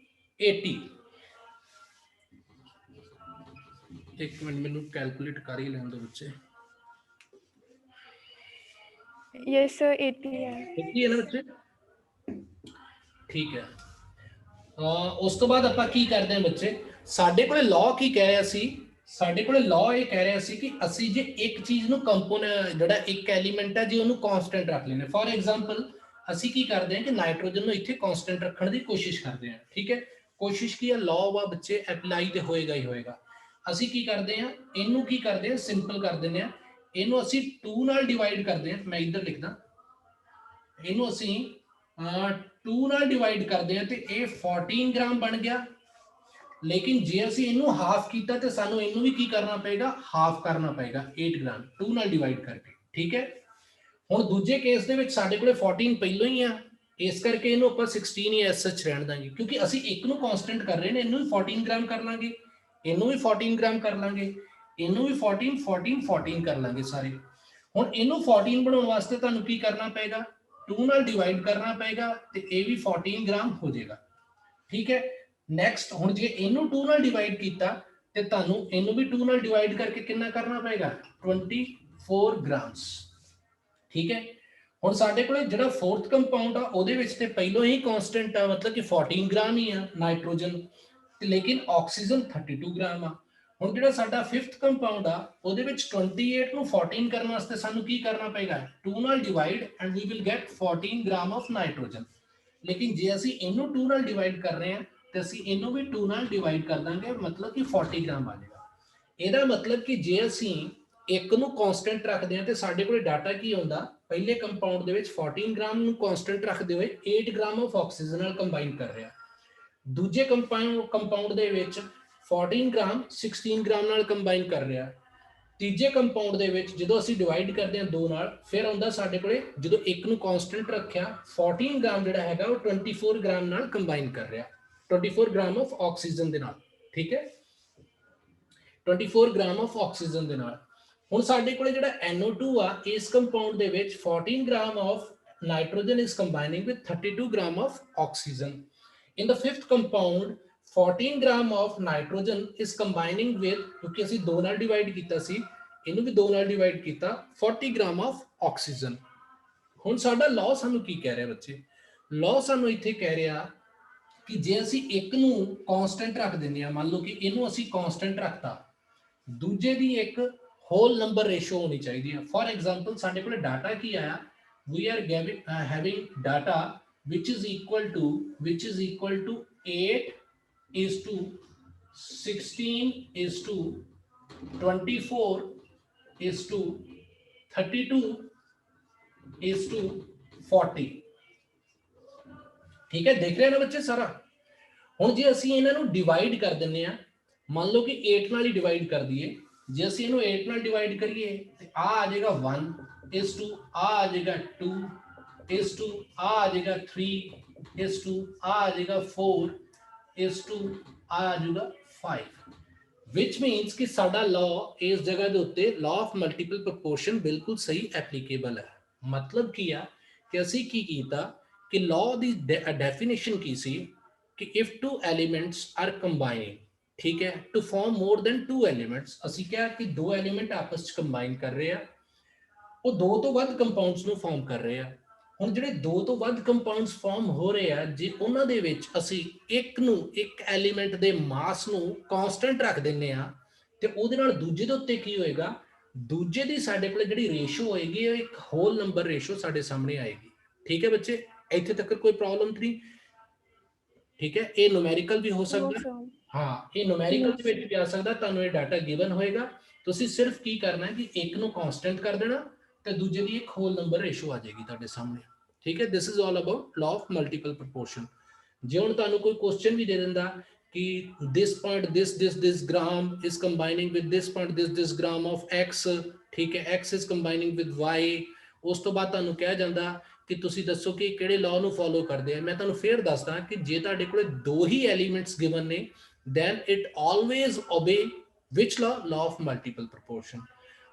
80 एक मिनट मैनू कैलकुलेट कर ही लैन दो बच्चे yes sir 80 है 80 है ना बच्चे ठीक है ਉਸ ਤੋਂ ਬਾਅਦ ਆਪਾਂ ਕੀ ਕਰਦੇ ਹਾਂ ਬੱਚੇ ਸਾਡੇ ਕੋਲੇ ਲਾਅ ਕੀ ਕਹਿ ਰਿਹਾ ਸੀ ਸਾਡੇ ਕੋਲੇ ਲਾਅ ਇਹ ਕਹਿ ਰਿਹਾ ਸੀ ਕਿ ਅਸੀਂ ਜੇ ਇੱਕ ਚੀਜ਼ ਨੂੰ ਕੰਪੋਨੈਂਟ ਜਿਹੜਾ ਇੱਕ ਐਲੀਮੈਂਟ ਹੈ ਜੇ ਉਹਨੂੰ ਕਾਂਸਟੈਂਟ ਰੱਖ ਲੈਣਾ ਫੋਰ ਐਗਜ਼ਾਮਪਲ ਅਸੀਂ ਕੀ ਕਰਦੇ ਹਾਂ ਕਿ ਨਾਈਟ੍ਰੋਜਨ ਨੂੰ ਇੱਥੇ ਕਾਂਸਟੈਂਟ ਰੱਖਣ ਦੀ ਕੋਸ਼ਿਸ਼ ਕਰਦੇ ਹਾਂ ਠੀਕ ਹੈ ਕੋਸ਼ਿਸ਼ ਕੀ ਹੈ ਲਾਅ ਵਾ ਬੱਚੇ ਅਪਲਾਈ ਤੇ ਹੋਏਗਾ ਹੀ ਹੋਏਗਾ ਅਸੀਂ ਕੀ ਕਰਦੇ ਹਾਂ ਇਹਨੂੰ ਕੀ ਕਰਦੇ ਹਾਂ ਸਿੰਪਲ ਕਰ ਦਿੰਦੇ ਹਾਂ ਇਹਨੂੰ ਅਸੀਂ 2 ਨਾਲ ਡਿਵਾਈਡ ਕਰਦੇ ਹਾਂ ਮੈਂ ਇੱਧਰ ਲਿਖਦਾ ਇਹਨੂੰ ਅਸੀਂ 2 ਨਾਲ ਡਿਵਾਈਡ ਕਰਦੇ ਆ ਤੇ ਇਹ 14 ਗ੍ਰਾਮ ਬਣ ਗਿਆ ਲੇਕਿਨ ਜੇ ਅਸੀਂ ਇਹਨੂੰ ਹਾਫ ਕੀਤਾ ਤੇ ਸਾਨੂੰ ਇਹਨੂੰ ਵੀ ਕੀ ਕਰਨਾ ਪਏਗਾ ਹਾਫ ਕਰਨਾ ਪਏਗਾ 8 ਗ੍ਰਾਮ 2 ਨਾਲ ਡਿਵਾਈਡ ਕਰਕੇ ਠੀਕ ਹੈ ਹੁਣ ਦੂਜੇ ਕੇਸ ਦੇ ਵਿੱਚ ਸਾਡੇ ਕੋਲੇ 14 ਪਹਿਲਾਂ ਹੀ ਆ ਇਸ ਕਰਕੇ ਇਹਨੂੰ ਆਪਾਂ 16 ਹੀ ਐਸ ਐਚ ਰਹਿਣ ਦਾਂਗੇ ਕਿਉਂਕਿ ਅਸੀਂ ਇੱਕ ਨੂੰ ਕਾਂਸਟੈਂਟ ਕਰ ਰਹੇ ਨੇ ਇਹਨੂੰ ਵੀ 14 ਗ੍ਰਾਮ ਕਰ ਲਾਂਗੇ ਇਹਨੂੰ ਵੀ 14 ਗ੍ਰਾਮ ਕਰ ਲਾਂਗੇ ਇਹਨੂੰ ਵੀ 14 14 14 ਕਰ ਲਾਂਗੇ ਸਾਰੇ ਹੁਣ ਇਹਨੂੰ 14 ਬਣਾਉਣ ਵਾਸਤੇ ਤੁਹਾਨੂੰ ਕੀ ਕਰਨਾ ਪਏਗਾ 2 ਨਾਲ ਡਿਵਾਈਡ ਕਰਨਾ ਪਏਗਾ ਤੇ ਇਹ ਵੀ 14 ਗ੍ਰਾਮ ਹੋ ਜਾਏਗਾ ਠੀਕ ਹੈ ਨੈਕਸਟ ਹੁਣ ਜੇ ਇਹਨੂੰ 2 ਨਾਲ ਡਿਵਾਈਡ ਕੀਤਾ ਤੇ ਤੁਹਾਨੂੰ ਇਹਨੂੰ ਵੀ 2 ਨਾਲ ਡਿਵਾਈਡ ਕਰਕੇ ਕਿੰਨਾ ਕਰਨਾ ਪਏਗਾ 24 ਗ੍ਰਾਮਸ ਠੀਕ ਹੈ ਹੁਣ ਸਾਡੇ ਕੋਲੇ ਜਿਹੜਾ ਫੋਰਥ ਕੰਪਾਊਂਡ ਆ ਉਹਦੇ ਵਿੱਚ ਤੇ ਪਹਿਲਾਂ ਹੀ ਕਾਂਸਟੈਂਟ ਆ ਮਤਲਬ ਕਿ 14 ਗ੍ਰਾਮ ਹੀ ਆ ਨਾਈਟ੍ਰੋਜਨ ਤੇ ਲੇਕਿਨ ਆਕਸੀਜਨ 32 ਗ੍ਰਾਮ ਆ ਹੁਣ ਜਿਹੜਾ ਸਾਡਾ 5th ਕੰਪਾਊਂਡ ਆ ਉਹਦੇ ਵਿੱਚ 28 ਨੂੰ 14 ਕਰਨ ਵਾਸਤੇ ਸਾਨੂੰ ਕੀ ਕਰਨਾ ਪਏਗਾ 2 ਨਾਲ divide and we will get 14 gram of nitrogen ਲੇਕਿਨ ਜੇ ਅਸੀਂ ਇਹਨੂੰ 2 ਨਾਲ ਡਿਵਾਈਡ ਕਰ ਰਹੇ ਹਾਂ ਤੇ ਅਸੀਂ ਇਹਨੂੰ ਵੀ 2 ਨਾਲ ਡਿਵਾਈਡ ਕਰ ਦਾਂਗੇ ਮਤਲਬ ਕਿ 40 ਗ੍ਰਾਮ ਆ ਜਾਏਗਾ ਇਹਦਾ ਮਤਲਬ ਕਿ ਜੇ ਅਸੀਂ ਇੱਕ ਨੂੰ ਕਾਂਸਟੈਂਟ ਰੱਖਦੇ ਹਾਂ ਤੇ ਸਾਡੇ ਕੋਲੇ ਡਾਟਾ ਕੀ ਆਉਂਦਾ ਪਹਿਲੇ ਕੰਪਾਊਂਡ ਦੇ ਵਿੱਚ 14 ਗ੍ਰਾਮ ਨੂੰ ਕਾਂਸਟੈਂਟ ਰੱਖਦੇ ਹੋਏ 8 ਗ੍ਰਾਮ ਆਫ ਆਕਸੀਜਨ ਨਾਲ ਕੰਬਾਈਨ ਕਰ ਰਿਹਾ ਦੂਜੇ ਕੰਪਾਊਂਡ ਦੇ ਵਿੱਚ 14 ਗ੍ਰਾਮ 16 ਗ੍ਰਾਮ ਨਾਲ ਕੰਬਾਈਨ ਕਰ ਰਿਹਾ ਤੀਜੇ ਕੰਪਾਊਂਡ ਦੇ ਵਿੱਚ ਜਦੋਂ ਅਸੀਂ ਡਿਵਾਈਡ ਕਰਦੇ ਹਾਂ 2 ਨਾਲ ਫਿਰ ਆਉਂਦਾ ਸਾਡੇ ਕੋਲੇ ਜਦੋਂ ਇੱਕ ਨੂੰ ਕਾਂਸਟੈਂਟ ਰੱਖਿਆ 14 ਗ੍ਰਾਮ ਜਿਹੜਾ ਹੈਗਾ ਉਹ 24 ਗ੍ਰਾਮ ਨਾਲ ਕੰਬਾਈਨ ਕਰ ਰਿਹਾ 24 ਗ੍ਰਾਮ ਆਫ ਆਕਸੀਜਨ ਦੇ ਨਾਲ ਠੀਕ ਹੈ 24 ਗ੍ਰਾਮ ਆਫ ਆਕਸੀਜਨ ਦੇ ਨਾਲ ਹੁਣ ਸਾਡੇ ਕੋਲੇ ਜਿਹੜਾ NO2 ਆ ਇਸ ਕੰਪਾਊਂਡ ਦੇ ਵਿੱਚ 14 gram of nitrogen is combining with 32 gram of oxygen. In the fifth compound 14 gram of nitrogen is combining with क्योंकि ਅਸੀਂ 2 ਨਾਲ ਡਿਵਾਈਡ ਕੀਤਾ ਸੀ ਇਹਨੂੰ ਵੀ 2 ਨਾਲ ਡਿਵਾਈਡ ਕੀਤਾ 40 gram of oxygen. ਹੁਣ ਸਾਡਾ ਲਾਅ ਸਾਨੂੰ ਕੀ ਕਹਿ ਰਿਹਾ ਬੱਚੇ ਲਾਅ ਸਾਨੂੰ ਇੱਥੇ ਕਹਿ ਰਿਹਾ ਕਿ ਜੇ ਅਸੀਂ ਇੱਕ ਨੂੰ ਕਾਂਸਟੈਂਟ ਰੱਖ ਦਿੰਦੇ ਆ ਮੰਨ ਲਓ ਕਿ ਇਹਨੂੰ ਅਸੀਂ ਕਾਂਸਟੈਂਟ ਰੱਖਤਾ ਦੂਜੇ ਦੀ ਇੱਕ ਹੋਲ ਨੰਬਰ ਰੇਸ਼ੋ ਹੋਣੀ ਚਾਹੀਦੀ ਹੈ ਫॉर एग्जांपल ਸਾਡੇ ਕੋਲ ਡਾਟਾ ਕੀ ਆਇਆ we are having data which is equal to 8 is to 16 is to 24 is to 32 is to 40 ठीक है देख रहे हैं ना बच्चे सारा ਹੁਣ ਜੇ ਅਸੀਂ ਇਹਨਾਂ ਨੂੰ ਡਿਵਾਈਡ ਕਰ ਦਿੰਨੇ ਆ ਮੰਨ ਲਓ ਕਿ 8 ਨਾਲ ਹੀ ਡਿਵਾਈਡ ਕਰ ਦਈਏ ਜੇ ਅਸੀਂ ਇਹਨੂੰ 8 ਨਾਲ ਡਿਵਾਈਡ ਕਰੀਏ ਤੇ ਆ ਜਾਏਗਾ 1 is to आ जाएगा 2 is to आ जाएगा 3 is to आ जाएगा 4 is to आ जाएगा 5 which means कि साडा लॉ इस जगह ਦੇ ਉੱਤੇ law of multiple proportion ਬਿਲਕੁਲ ਸਹੀ ਐਪਲੀਕੇਬਲ ਹੈ ਮਤਲਬ ਕੀ ਆ ਕਿ ਅਸੀਂ ਕੀ ਕੀਤਾ ਕਿ law ਦੀ ਡੈਫੀਨੇਸ਼ਨ ਕੀ ਸੀ ਕਿ if two elements are combining ਠੀਕ ਹੈ to form more than two elements ਅਸੀਂ ਕਿਹਾ ਕਿ ਦੋ ਐਲੀਮੈਂਟ ਆਪਸ ਚ ਕੰਬਾਈਨ ਕਰ ਰਹੇ ਆ ਉਹ ਦੋ ਤੋਂ ਵੱਧ ਕੰਪਾਊਂਡਸ ਨੂੰ ਫਾਰਮ ਕਰ ਰਹੇ ਆ ਹੁਣ ਜਿਹੜੇ ਦੋ ਤੋਂ ਵੱਧ ਕੰਪਾਊਂਡਸ ਫਾਰਮ ਹੋ ਰਹੇ ਆ ਜੇ ਉਹਨਾਂ ਦੇ ਵਿੱਚ ਅਸੀਂ ਇੱਕ ਐਲੀਮੈਂਟ ਦੇ ਮਾਸ ਨੂੰ ਕਾਂਸਟੈਂਟ ਰੱਖ ਦਿੰਨੇ ਆ ਤੇ ਉਹਦੇ ਨਾਲ ਦੂਜੇ ਦੇ ਉੱਤੇ ਕੀ ਹੋਏਗਾ ਦੂਜੇ ਦੀ ਸਾਡੇ ਕੋਲ ਜਿਹੜੀ ਰੇਸ਼ੋ ਹੋਏਗੀ ਉਹ ਇੱਕ ਹੋਲ ਨੰਬਰ ਰੇਸ਼ੋ ਸਾਡੇ ਸਾਹਮਣੇ ਆਏਗੀ ਠੀਕ ਹੈ ਬੱਚੇ ਇੱਥੇ ਤੱਕ ਕੋਈ ਪ੍ਰੋਬਲਮ ਨਹੀਂ ਠੀਕ ਹੈ ਇਹ ਨੂਮੈਰੀਕਲ ਵੀ ਹੋ ਸਕਦਾ ਹਾਂ ਇਹ ਨੂਮੈਰੀਕਲ ਦੇ ਵਿੱਚ ਵੀ ਆ ਸਕਦਾ ਤੁਹਾਨੂੰ ਇਹ ਡਾਟਾ ਗਿਵਨ ਹੋਏਗਾ ਤੁਸੀਂ ਸਿਰਫ ਕੀ ਕਰਨਾ ਹੈ ਕਿ ਇੱਕ ਨੂੰ ਕਾਂਸਟੈਂਟ ਕਰ ਦੇਣਾ ਤੇ ਦੂਜੇ ਦੀ ਇੱਕ ਹੋਲ ਨੰਬਰ ਰੇਸ਼ੋ ਆ ਜਾਏਗੀ ਤੁਹਾਡੇ ਸਾਹਮਣੇ ਠੀਕ ਹੈ this is all about law of multiple proportion ਜੇ ਹੁਣ ਤੁਹਾਨੂੰ ਕੋਈ ਕੁਐਸਚਨ ਵੀ ਦੇ ਦਿੰਦਾ ਕਿ this point this gram is combining with this point this gram of x ਠੀਕ ਹੈ x is combining with y ਉਸ ਤੋਂ ਬਾਅਦ ਤੁਹਾਨੂੰ ਕਿਹਾ ਜਾਂਦਾ ਕਿ ਤੁਸੀਂ ਦੱਸੋ ਕਿ ਕਿਹੜੇ ਲਾਅ ਨੂੰ ਫੋਲੋ ਕਰਦੇ ਆ ਮੈਂ ਤੁਹਾਨੂੰ ਫੇਰ ਦੱਸਦਾ ਕਿ ਜੇ ਤੁਹਾਡੇ ਕੋਲੇ ਦੋ ਹੀ ਐਲੀਮੈਂਟਸ ਗਿਵਨ ਨੇ then it always obey which law of multiple proportion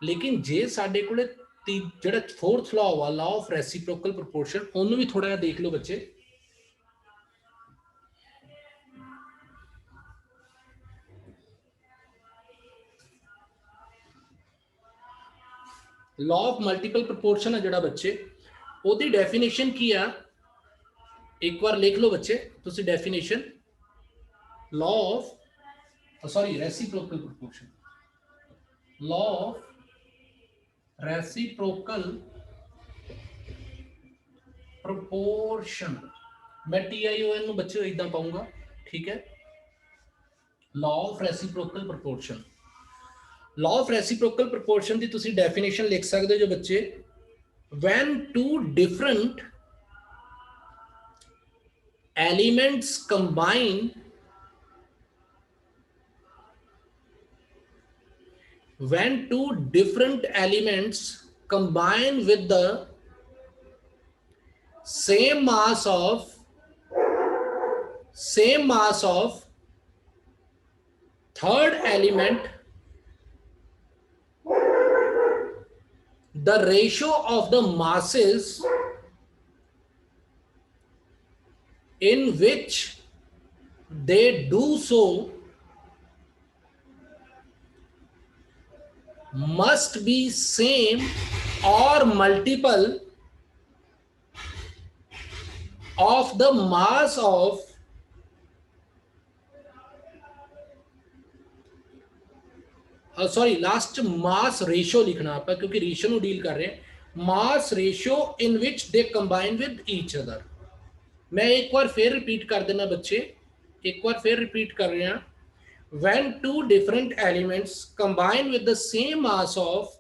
ਲੇਕਿਨ ਜੇ ਸਾਡੇ ਕੋਲੇ ਜਿਹੜਾ ਫੋਰਥ ਲਾਅ ਵਾ ਲਾਅ ਆਫ ਰੈਸੀਪ੍ਰੋਕਲ ਪ੍ਰੋਪੋਰਸ਼ਨ ਉਹਨੂੰ ਵੀ ਥੋੜਾ ਜਿਹਾ ਦੇਖ ਲਓ ਬੱਚੇ ਲॉ ਆਫ ਮਲਟੀਪਲ ਪ੍ਰੋਪੋਰਸ਼ਨ ਹੈ ਜਿਹੜਾ ਬੱਚੇ, ਉਹਦੀ ਡੈਫੀਨੇਸ਼ਨ ਕੀ ਆ, ਇੱਕ ਵਾਰ ਲਿਖ ਲਓ ਬੱਚੇ ਤੁਸੀਂ definition, law of sorry reciprocal proportion, law of reciprocal proportion, मैं TION ਨੂੰ ਬੱਚੇ ਇਦਾਂ ਪਾਉਂਗਾ, ਠੀਕ ਹੈ। Law of reciprocal proportion, law of reciprocal proportion ਦੀ ਤੁਸੀਂ ਡੈਫੀਨੇਸ਼ਨ ਲਿਖ ਸਕਦੇ ਹੋ ਜੋ ਬੱਚੇ, when two different elements combine, when two different elements combine with the same mass of third element, the ratio of the masses in which they do so must be same or multiple of the mass of last mass ratio लिखना आप, क्योंकि ratio deal कर रहे हैं, mass ratio in which they combine with each other. मैं एक बार फिर repeat कर देना बच्चे, एक बार फिर रिपीट कर रहे हैं, when two different elements combine with the same mass of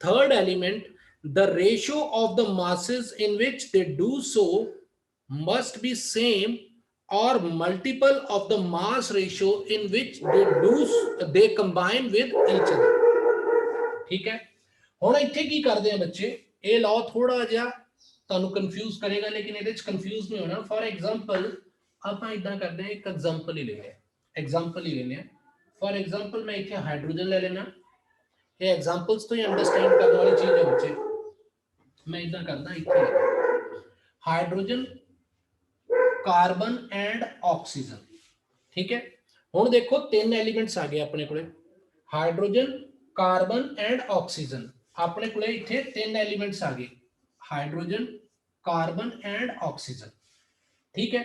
third element, the ratio of the masses in which they do so must be same or multiple of the mass ratio in which they combine with each other, ठीक है। ਹੁਣ ਇੱਥੇ ਕੀ ਕਰਦੇ ਆ ਬੱਚੇ, ਇਹ law ਥੋੜਾ ਜਿਹਾ ਤੁਹਾਨੂੰ ਕਨਫਿਊਜ਼ ਕਰੇਗਾ, ਲੇਕਿਨ ਇਹਦੇ ਚ ਕਨਫਿਊਜ਼ ਨਹੀਂ ਹੋਣਾ। ਫॉर एग्जांपल ਆਪਾਂ ਇਦਾਂ ਕਰਦੇ ਆ, ਇੱਕ ਐਗਜ਼ਾਮਪਲ ਹੀ ਲੈਂਦੇ ਆ, ਐਗਜ਼ਾਮਪਲ ਹੀ ਲੈਂਦੇ ਆ। ਫॉर एग्जांपल ਮੈਂ ਇੱਥੇ ਹਾਈਡਰੋਜਨ ਲੈ ਲੈਣਾ, ਇਹ ਐਗਜ਼ਾਮਪਲਸ ਤੋਂ ਹੀ ਅੰਡਰਸਟੈਂਡ ਕਰਨ ਵਾਲੀ ਚੀਜ਼ ਹੈ ਬੱਚੇ। ਮੈਂ ਇਦਾਂ ਕਰਦਾ, ਇੱਥੇ ਹਾਈਡਰੋਜਨ, ਕਾਰਬਨ एंड ऑक्सीजन, ठीक है। ਹੁਣ ਦੇਖੋ ਤਿੰਨ ਐਲੀਮੈਂਟਸ ਆ ਗਏ ਆਪਣੇ ਕੋਲੇ, ਹਾਈਡਰੋਜਨ, ਕਾਰਬਨ एंड ऑक्सीजन, ਆਪਣੇ ਕੋਲੇ ਇੱਥੇ ਤਿੰਨ ਐਲੀਮੈਂਟਸ ਆ ਗਏ, ਹਾਈਡਰੋਜਨ, ਕਾਰਬਨ एंड ऑक्सीजन, ठीक है।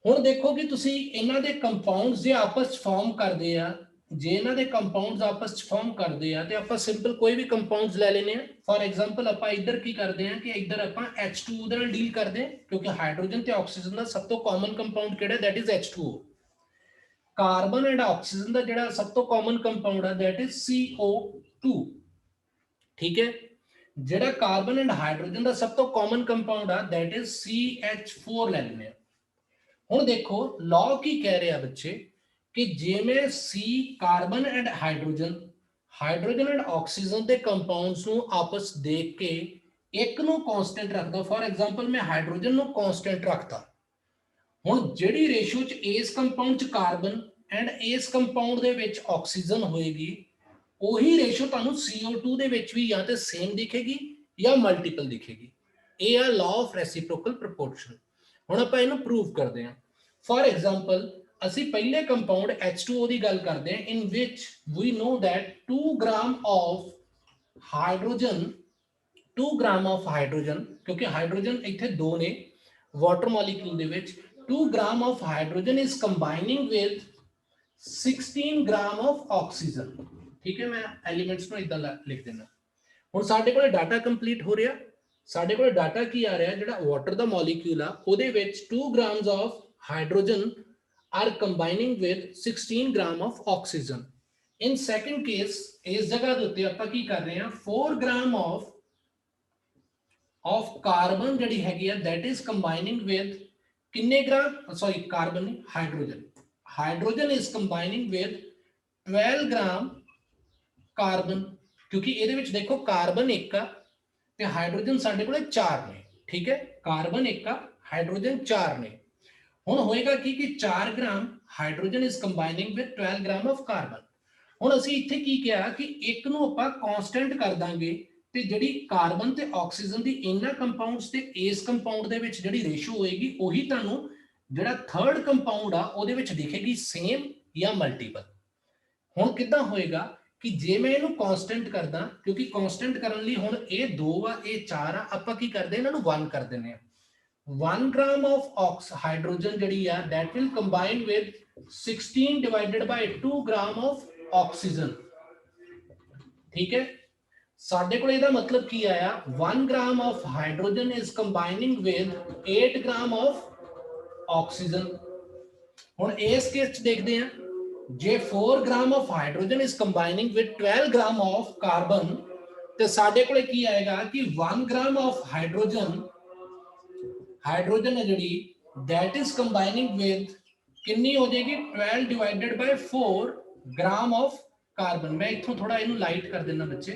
ਹੁਣ ਦੇਖੋ ਕਿ ਤੁਸੀਂ ਇਹਨਾਂ ਦੇ ਕੰਪਾਊਂਡਸ ਜੇ ਆਪਸ ਚ ਫਾਰਮ ਕਰਦੇ ਆ, ਜੇ ਇਹਨਾਂ ਦੇ ਕੰਪਾਊਂਡਸ ਆਪਸ ਚ ਫਾਰਮ ਕਰਦੇ ਆ ਤੇ ਆਪਾਂ ਸਿੰਪਲ ਕੋਈ ਵੀ ਕੰਪਾਊਂਡਸ ਲੈ ਲੈਨੇ ਆ। ਫॉर एग्जांपल ਆਪਾਂ ਇੱਧਰ ਕੀ ਕਰਦੇ ਆ ਕਿ ਇੱਧਰ ਆਪਾਂ H2O ਦੇ ਨਾਲ ਡੀਲ ਕਰਦੇ ਆ, ਕਿਉਂਕਿ ਹਾਈਡਰੋਜਨ ਤੇ ਆਕਸੀਜਨ ਦਾ ਸਭ ਤੋਂ ਕਾਮਨ ਕੰਪਾਊਂਡ ਕਿਹੜਾ, that is H2O। Carbon and oxygen ਦਾ ਜਿਹੜਾ ਸਭ ਤੋਂ ਕਾਮਨ ਕੰਪਾਊਂਡ ਆ, ਦੈਟ ਇਜ਼ CO2, ਠੀਕ ਹੈ। ਜਿਹੜਾ ਕਾਰਬਨ ਐਂਡ ਹਾਈਡਰੋਜਨ ਦਾ ਸਭ ਤੋਂ ਕਾਮਨ ਕੰਪਾਊਂਡ ਆ, ਦੈਟ ਇਜ਼ CH4 ਲੈ ਲੈਨੇ ਆ। ਹੁਣ ਦੇਖੋ ਲਾਅ ਕੀ ਕਹਿ ਰਿਹਾ ਬੱਚੇ ਕਿ ਜੇ ਮੈਂ C carbon and hydrogen and oxygen ਦੇ ਕੰਪਾਊਂਡਸ ਨੂੰ ਆਪਸ ਦੇਖ ਕੇ ਇੱਕ ਨੂੰ ਕਾਂਸਟੈਂਟ ਰੱਖਦਾ, ਫॉर एग्जांपल ਮੈਂ ਹਾਈਡਰੋਜਨ ਨੂੰ ਕਾਂਸਟੈਂਟ ਰੱਖਤਾ, ਹੁਣ ਜਿਹੜੀ ਰੇਸ਼ੋ ਚ ਇਸ ਕੰਪਾਊਂਡ ਚ ਕਾਰਬਨ ਐਂਡ ਇਸ ਕੰਪਾਊਂਡ ਦੇ ਵਿੱਚ ਆਕਸੀਜਨ ਹੋਏਗੀ, ਉਹੀ ਰੇਸ਼ੋ ਤੁਹਾਨੂੰ CO2 ਦੇ ਵਿੱਚ ਵੀ ਜਾਂ ਤੇ ਸੇਮ ਦਿਖੇਗੀ ਜਾਂ ਮਲਟੀਪਲ ਦਿਖੇਗੀ। ਇਹ ਆ ਲਾਅ ਆਫ ਰੈਸੀਪ੍ਰੋਕਲ ਪ੍ਰੋਪੋਰਸ਼ਨ। ਹੁਣ ਆਪਾਂ ਇਹਨੂੰ ਪ੍ਰੂਵ ਕਰਦੇ ਹਾਂ। फॉर एग्जांपल ਅਸੀਂ ਪਹਿਲੇ ਕੰਪਾਊਂਡ H2O ਦੀ ਗੱਲ ਕਰਦੇ ਹਾਂ, in which we know that 2 gram of hydrogen, ਕਿਉਂਕਿ ਹਾਈਡਰੋਜਨ ਇੱਥੇ ਦੋ ਨੇ ਵਾਟਰ ਮੋਲੀਕਿਊਲ ਦੇ ਵਿੱਚ, 2 gram of hydrogen is combining with 16 gram of oxygen, ਠੀਕ ਹੈ। ਮੈਂ ਐਲੀਮੈਂਟਸ ਨੂੰ ਇਦਾਂ ਲਿਖ ਦੇਣਾ। ਹੁਣ ਸਾਡੇ ਕੋਲ ਡਾਟਾ ਕੰਪਲੀਟ ਹੋ ਰਿਹਾ, ਸਾਡੇ ਕੋਲ ਡਾਟਾ ਕੀ ਆ ਰਿਹਾ, ਜਿਹੜਾ ਵਾਟਰ ਦਾ ਮੋਲੀਕਿਊਲ ਆ ਉਹਦੇ ਵਿੱਚ 2 grams of hydrogen are combining with 16 gram of oxygen। in second case ਇਸ ਜਗ੍ਹਾ ਦੇ ਉੱਤੇ ਆਪਾਂ ਕੀ ਕਰ ਰਹੇ ਹਾਂ, 4 gram of carbon ਜਿਹੜੀ ਹੈਗੀ ਆ, that is combining with ਕਿੰਨੇ ਗ੍ਰਾਮ, ਸੌਰੀ ਕਾਰਬਨ ਨਹੀਂ, hydrogen is combining with 12 gram carbon, ਕਿਉਂਕਿ ਇਹਦੇ ਵਿੱਚ ਦੇਖੋ ਕਾਰਬਨ ਇੱਕ ਆ ਤੇ ਹਾਈਡਰੋਜਨ ਸਾਡੇ ਕੋਲੇ 4 ਨੇ, ਠੀਕ ਹੈ। ਕਾਰਬਨ ਇੱਕ ਆ, ਹਾਈਡਰੋਜਨ 4 ਨੇ। ਹੁਣ ਹੋਏਗਾ ਕੀ ਕਿ 4 gram hydrogen is combining with 12 gram of carbon. ਹੁਣ ਅਸੀਂ ਇੱਥੇ ਕੀ ਕਿਹਾ ਕਿ ਇੱਕ ਨੂੰ ਆਪਾਂ ਕਾਂਸਟੈਂਟ ਕਰ ਦਾਂਗੇ ਤੇ ਜਿਹੜੀ ਕਾਰਬਨ ਤੇ ਆਕਸੀਜਨ ਦੀ ਇਹਨਾਂ ਕੰਪਾਊਂਡਸ ਤੇ ਇਸ ਕੰਪਾਊਂਡ ਦੇ ਵਿੱਚ ਜਿਹੜੀ ਰੇਸ਼ੋ ਹੋਏਗੀ, ਉਹੀ ਤੁਹਾਨੂੰ ਜਿਹੜਾ ਥਰਡ ਕੰਪਾਊਂਡ ਆ ਉਹਦੇ ਵਿੱਚ ਦਿਖੇਗੀ, ਸੇਮ ਜਾਂ ਮਲਟੀਪਲ। ਹੁਣ ਕਿੱਦਾਂ ਹੋਏਗਾ कि जे मैं इनू कांस्टेंट करदा, क्योंकि कांस्टेंट करन लई हुण ये 2 आ ये 4 आ, आपां की करदे इन्हां नू 1 कर दिंदे आ। 1 ग्राम ऑफ हाइड्रोजन जिहड़ी आ that will combine with 16 divided by 2 gram of oxygen. ठीक है, साडे कोल इहदा मतलब की आया 1 gram of hydrogen is combining with 8 gram of oxygen. हुण इस केस च देखदे आ, जे 4 gram of hydrogen is combining with 12 gram of carbon, ते साडे कोले की आएगा कि 1 ग्राम ऑफ हाइड्रोजन है जिहड़ी दैट इज कंबाइनिंग विद कितनी हो जाएगी 12 divided by 4 gram of carbon. मैं इथों थोड़ा इनू लाइट कर देना बच्चे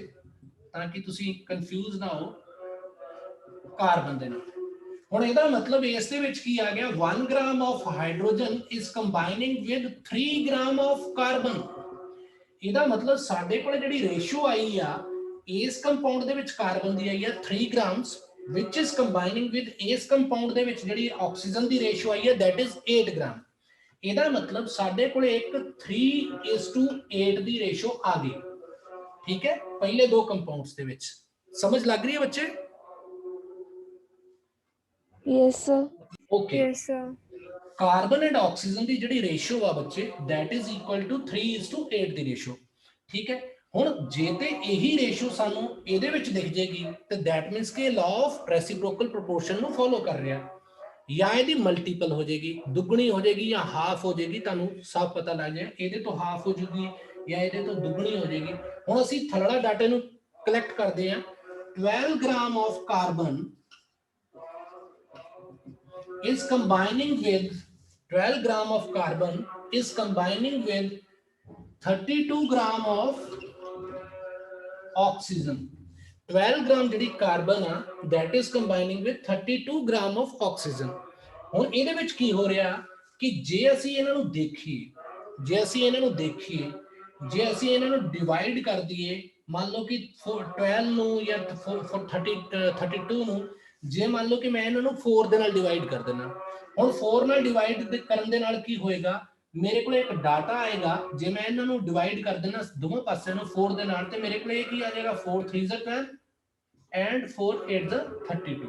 ताकि तुसी कंफ्यूज ना हो कार्बन दे नाल। हुण इहदा मतलब इस दे विच की आ गया 1 gram of hydrogen is combining with 3 gram of carbon. इहदा मतलब साडे कोल जिहड़ी रेशियो आई आ इस कंपाउंड दे विच कार्बन दी आई आ 3 grams which is combining with इस कंपाउंड दे विच जिहड़ी ऑक्सीजन दी रेशियो आई है दैट इज 8 ग्राम। ਇਹਦਾ ਮਤਲਬ ਸਾਡੇ ਕੋਲ ਇੱਕ 3:8 ਦੀ ਰੇਸ਼ੋ ਆ ਗਈ। ਠੀਕ ਹੈ, ਪਹਿਲੇ ਦੋ ਕੰਪਾਊਂਡਸ ਦੇ ਵਿੱਚ ਸਮਝ ਲੱਗ ਰਹੀ ਹੈ ਬੱਚੇ? Yes, sir. Okay, Yes, sir. Carbon and oxygen ਦੀ ਜਿਹੜੀ ਰੇਸ਼ੋ ਆ ਬੱਚੇ that is equal to 3:8 the ratio. ਠੀਕ ਹੈ, ਹੁਣ ਜੇ ਤੇ ਇਹੀ ਰੇਸ਼ੋ ਸਾਨੂੰ ਇਹਦੇ ਵਿੱਚ ਦਿਖ ਜੇਗੀ ਤੇ that means ਕਿ ਲਾਅ ਆਫ ਰੈਸਿਪਰੋਕਲ ਪ੍ਰੋਪੋਰਸ਼ਨ ਨੂੰ ਫੋਲੋ ਕਰ ਰਿਹਾ, या ਇਹਦੀ ਮਲਟੀਪਲ ਹੋ ਜਾਏਗੀ, ਦੁੱਗਣੀ ਹੋ ਜਾਏਗੀ ਜਾਂ ਹਾਫ ਹੋ ਜਾਏਗੀ, ਤੁਹਾਨੂੰ ਸਭ ਪਤਾ ਲੱਗ ਜਾਏ ਇਹਦੇ ਤੋਂ ਹਾਫ ਹੋ ਜੂਗੀ ਜਾਂ ਇਹਦੇ ਤੋਂ ਦੁੱਗਣੀ ਹੋ ਜਾਏਗੀ। ਹੁਣ ਅਸੀਂ ਥਲੜਾ ਡਾਟੇ ਨੂੰ ਕਲੈਕਟ ਕਰਦੇ ਹਾਂ। 12 gram of carbon is combining with 12 gram of carbon is combining with 32 gram of oxygen। 12 ग्राम ਜਿਹੜੀ ਕਾਰਬਨ ਆ that is combining with 32 gram of oxygen। ਹੁਣ ਇਹਦੇ ਵਿੱਚ ਕੀ ਹੋ ਰਿਹਾ ਕਿ ਜੇ ਅਸੀਂ ਇਹਨਾਂ ਨੂੰ ਦੇਖੀਏ, ਜੇ ਅਸੀਂ ਇਹਨਾਂ ਨੂੰ ਡਿਵਾਈਡ ਕਰ ਦਈਏ, ਮੰਨ ਲਓ ਕਿ 12 ਨੂੰ ਜਾਂ 32 ਨੂੰ, ਜੇ ਮੰਨ ਲਓ ਕਿ ਮੈਂ ਇਹਨਾਂ ਨੂੰ 4 ਦੇ ਨਾਲ ਡਿਵਾਈਡ ਕਰ ਦੇਣਾ, ਹੁਣ 4 ਨਾਲ ਡਿਵਾਈਡ ਕਰਨ ਦੇ ਨਾਲ ਕੀ ਹੋਏਗਾ, ਮੇਰੇ ਕੋਲ ਇੱਕ ਡਾਟਾ ਆਏਗਾ, ਜੇ ਮੈਂ ਇਹਨਾਂ ਨੂੰ ਡਿਵਾਈਡ ਕਰ ਦੇਣਾ ਦੋਵਾਂ ਪਾਸਿਆਂ ਨੂੰ 4 ਦੇ ਨਾਲ, ਤੇ ਮੇਰੇ ਕੋਲ ਇਹ ਕੀ ਆ ਜਾਏਗਾ 4 3 12 and 4 8 32।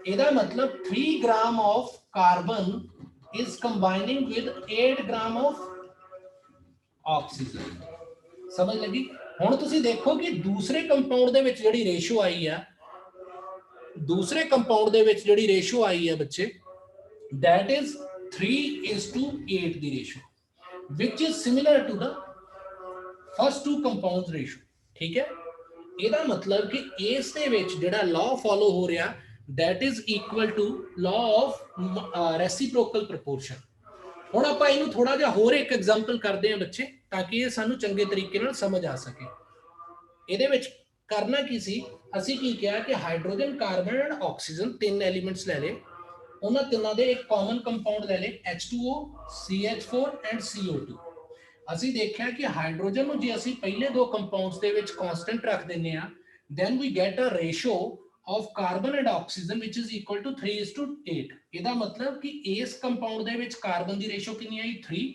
ਇਹਦਾ ਮਤਲਬ 3 ग्राम of carbon is combining with 8 gram of oxygen। ਸਮਝ ਲੱਗੀ? ਹੁਣ ਤੁਸੀਂ ਦੇਖੋ ਕਿ ਦੂਸਰੇ ਕੰਪਾਊਂਡ ਦੇ ਵਿੱਚ ਜਿਹੜੀ ਰੇਸ਼ੋ ਆਈ ਆ, ਬੱਚੇ that is 3:8 the ratio which is similar to the first two compounds ratio। ਠੀਕ ਹੈ, ਇਹਦਾ ਮਤਲਬ ਕਿ ਇਸ ਦੇ ਵਿੱਚ ਜਿਹੜਾ ਲਾਅ ਫੋਲੋ ਹੋ ਰਿਹਾ that is equal to law of reciprocal proportion। ਹੁਣ ਆਪਾਂ ਇਹਨੂੰ ਥੋੜਾ ਜਿਹਾ ਹੋਰ ਇੱਕ ਐਗਜ਼ਾਮਪਲ ਕਰਦੇ ਹਾਂ ਬੱਚੇ, ਤਾਂ ਕਿ ਇਹ ਸਾਨੂੰ ਚੰਗੇ ਤਰੀਕੇ ਨਾਲ ਸਮਝ ਆ ਸਕੇ। ਇਹਦੇ ਵਿੱਚ ਕਰਨਾ ਕੀ ਸੀ, ਅਸੀਂ ਕੀ ਕਿਹਾ ਕਿ ਹਾਈਡਰੋਜਨ, ਕਾਰਬਨ ਐਂਡ ਆਕਸੀਜਨ ਤਿੰਨ ਐਲੀਮੈਂਟਸ ਲੈ ਲਏ, ਉਹਨਾਂ ਤਿੰਨਾਂ ਦੇ ਇੱਕ ਕਾਮਨ ਕੰਪਾਊਂਡ ਲੈ ਲਏ H2O, CH4 ਐਂਡ CO2। ਅਸੀਂ ਦੇਖਿਆ ਕਿ ਹਾਈਡਰੋਜਨ ਨੂੰ ਜੇ ਅਸੀਂ ਪਹਿਲੇ ਦੋ ਕੰਪਾਊਂਡਸ ਦੇ ਵਿੱਚ ਕਾਂਸਟੈਂਟ ਰੱਖ ਦਿੰਨੇ ਆ, then we get a ratio of carbon and oxygen which is equal to 3:8। ਇਹਦਾ ਮਤਲਬ ਕਿ ਇਸ ਕੰਪਾਊਂਡ ਦੇ ਵਿੱਚ ਕਾਰਬਨ ਦੀ ਰੇਸ਼ੋ ਕਿੰਨੀ ਆਈ 3,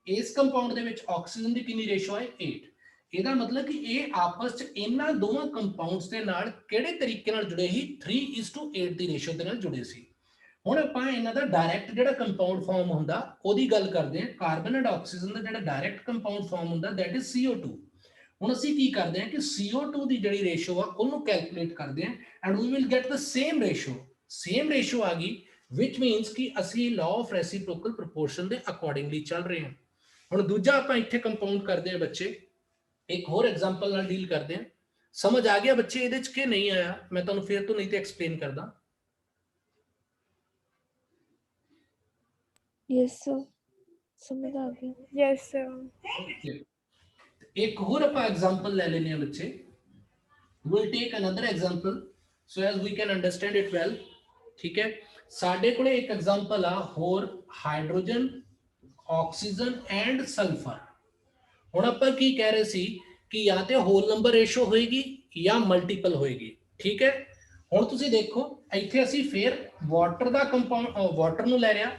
ਇਸ ਕੰਪਾਊਂਡ ਦੇ ਵਿੱਚ ਆਕਸੀਜਨ ਦੀ ਕਿੰਨੀ ਰੇਸ਼ੋ ਆਈ 8। ਇਹਦਾ ਮਤਲਬ ਕਿ ਇਹ ਆਪਸ ਚ ਇਹਨਾਂ ਦੋਵਾਂ ਕੰਪਾਊਂਡਸ ਦੇ ਨਾਲ ਕਿਹੜੇ ਤਰੀਕੇ ਨਾਲ ਜੁੜੇ ਸੀ, 3:8 ਦੀ ਰੇਸ਼ੋ ਦੇ ਨਾਲ ਜੁੜੇ ਸੀ। ਹੁਣ ਆਪਾਂ ਇਹਨਾਂ ਦਾ ਡਾਇਰੈਕਟ ਜਿਹੜਾ ਕੰਪਾਊਂਡ ਫਾਰਮ ਹੁੰਦਾ ਉਹਦੀ ਗੱਲ ਕਰਦੇ ਹਾਂ। ਕਾਰਬਨ ਐਂਡ ਆਕਸੀਜਨ ਦਾ ਜਿਹੜਾ ਡਾਇਰੈਕਟ ਕੰਪਾਊਂਡ ਫਾਰਮ ਹੁੰਦਾ that is CO2। ਹੁਣ ਅਸੀਂ ਕੀ ਕਰਦੇ ਹਾਂ ਕਿ CO2 ਦੀ ਜਿਹੜੀ ਰੇਸ਼ੋ ਆ ਉਹਨੂੰ ਕੈਲਕੂਲੇਟ ਕਰਦੇ ਹਾਂ and we will get the same ratio ਆ ਗਈ, which means ਕਿ ਅਸੀਂ law of reciprocal proportion ਦੇ ਅਕੋਰਡਿੰਗਲੀ ਚੱਲ ਰਹੇ ਹਾਂ। ਹੁਣ ਦੂਜਾ ਆਪਾਂ ਇੱਥੇ ਕੰਪਾਊਂਡ ਕਰਦੇ ਹਾਂ ਬੱਚੇ, ਇੱਕ ਹੋਰ ਐਗਜ਼ਾਮਪਲ ਨਾਲ ਡੀਲ ਕਰਦੇ ਹਾਂ। ਸਮਝ ਆ ਗਿਆ ਬੱਚੇ ਇਹਦੇ ਚ ਕਿ ਨਹੀਂ ਆਇਆ? ਮੈਂ ਤੁਹਾਨੂੰ ਫਿਰ ਤੋਂ ਨਹੀਂ ਤੇ ਐਕਸਪਲੇਨ ਕਰਦਾ। Yes, sir. समझ आ गया। Yes, sir. एक और ਆਪਾਂ एग्जांपल ले लेने हैं बच्चे। We'll take another example so as we can understand it well। ठीक है, ਸਾਡੇ ਕੋਲੇ ਇੱਕ एग्जांपल ਆ ਹੋਰ ਹਾਈਡਰੋਜਨ, ਆਕਸੀਜਨ ਐਂਡ ਸਲਫਰ। ਹੁਣ ਆਪਾਂ ਕੀ ਕਹਿ ਰਹੇ ਸੀ ਕਿ ਜਾਂ ਤੇ ਹੋਲ ਨੰਬਰ ਰੇਸ਼ੋ ਹੋਏਗੀ ਜਾਂ ਮਲਟੀਪਲ ਹੋਏਗੀ। ਠੀਕ ਹੈ, ਹੁਣ ਤੁਸੀਂ ਦੇਖੋ ਇੱਥੇ ਅਸੀਂ ਫਿਰ ਵਾਟਰ ਦਾ ਕੰਪਾਊਂਡ, ਵਾਟਰ ਨੂੰ ਲੈ ਲਿਆ,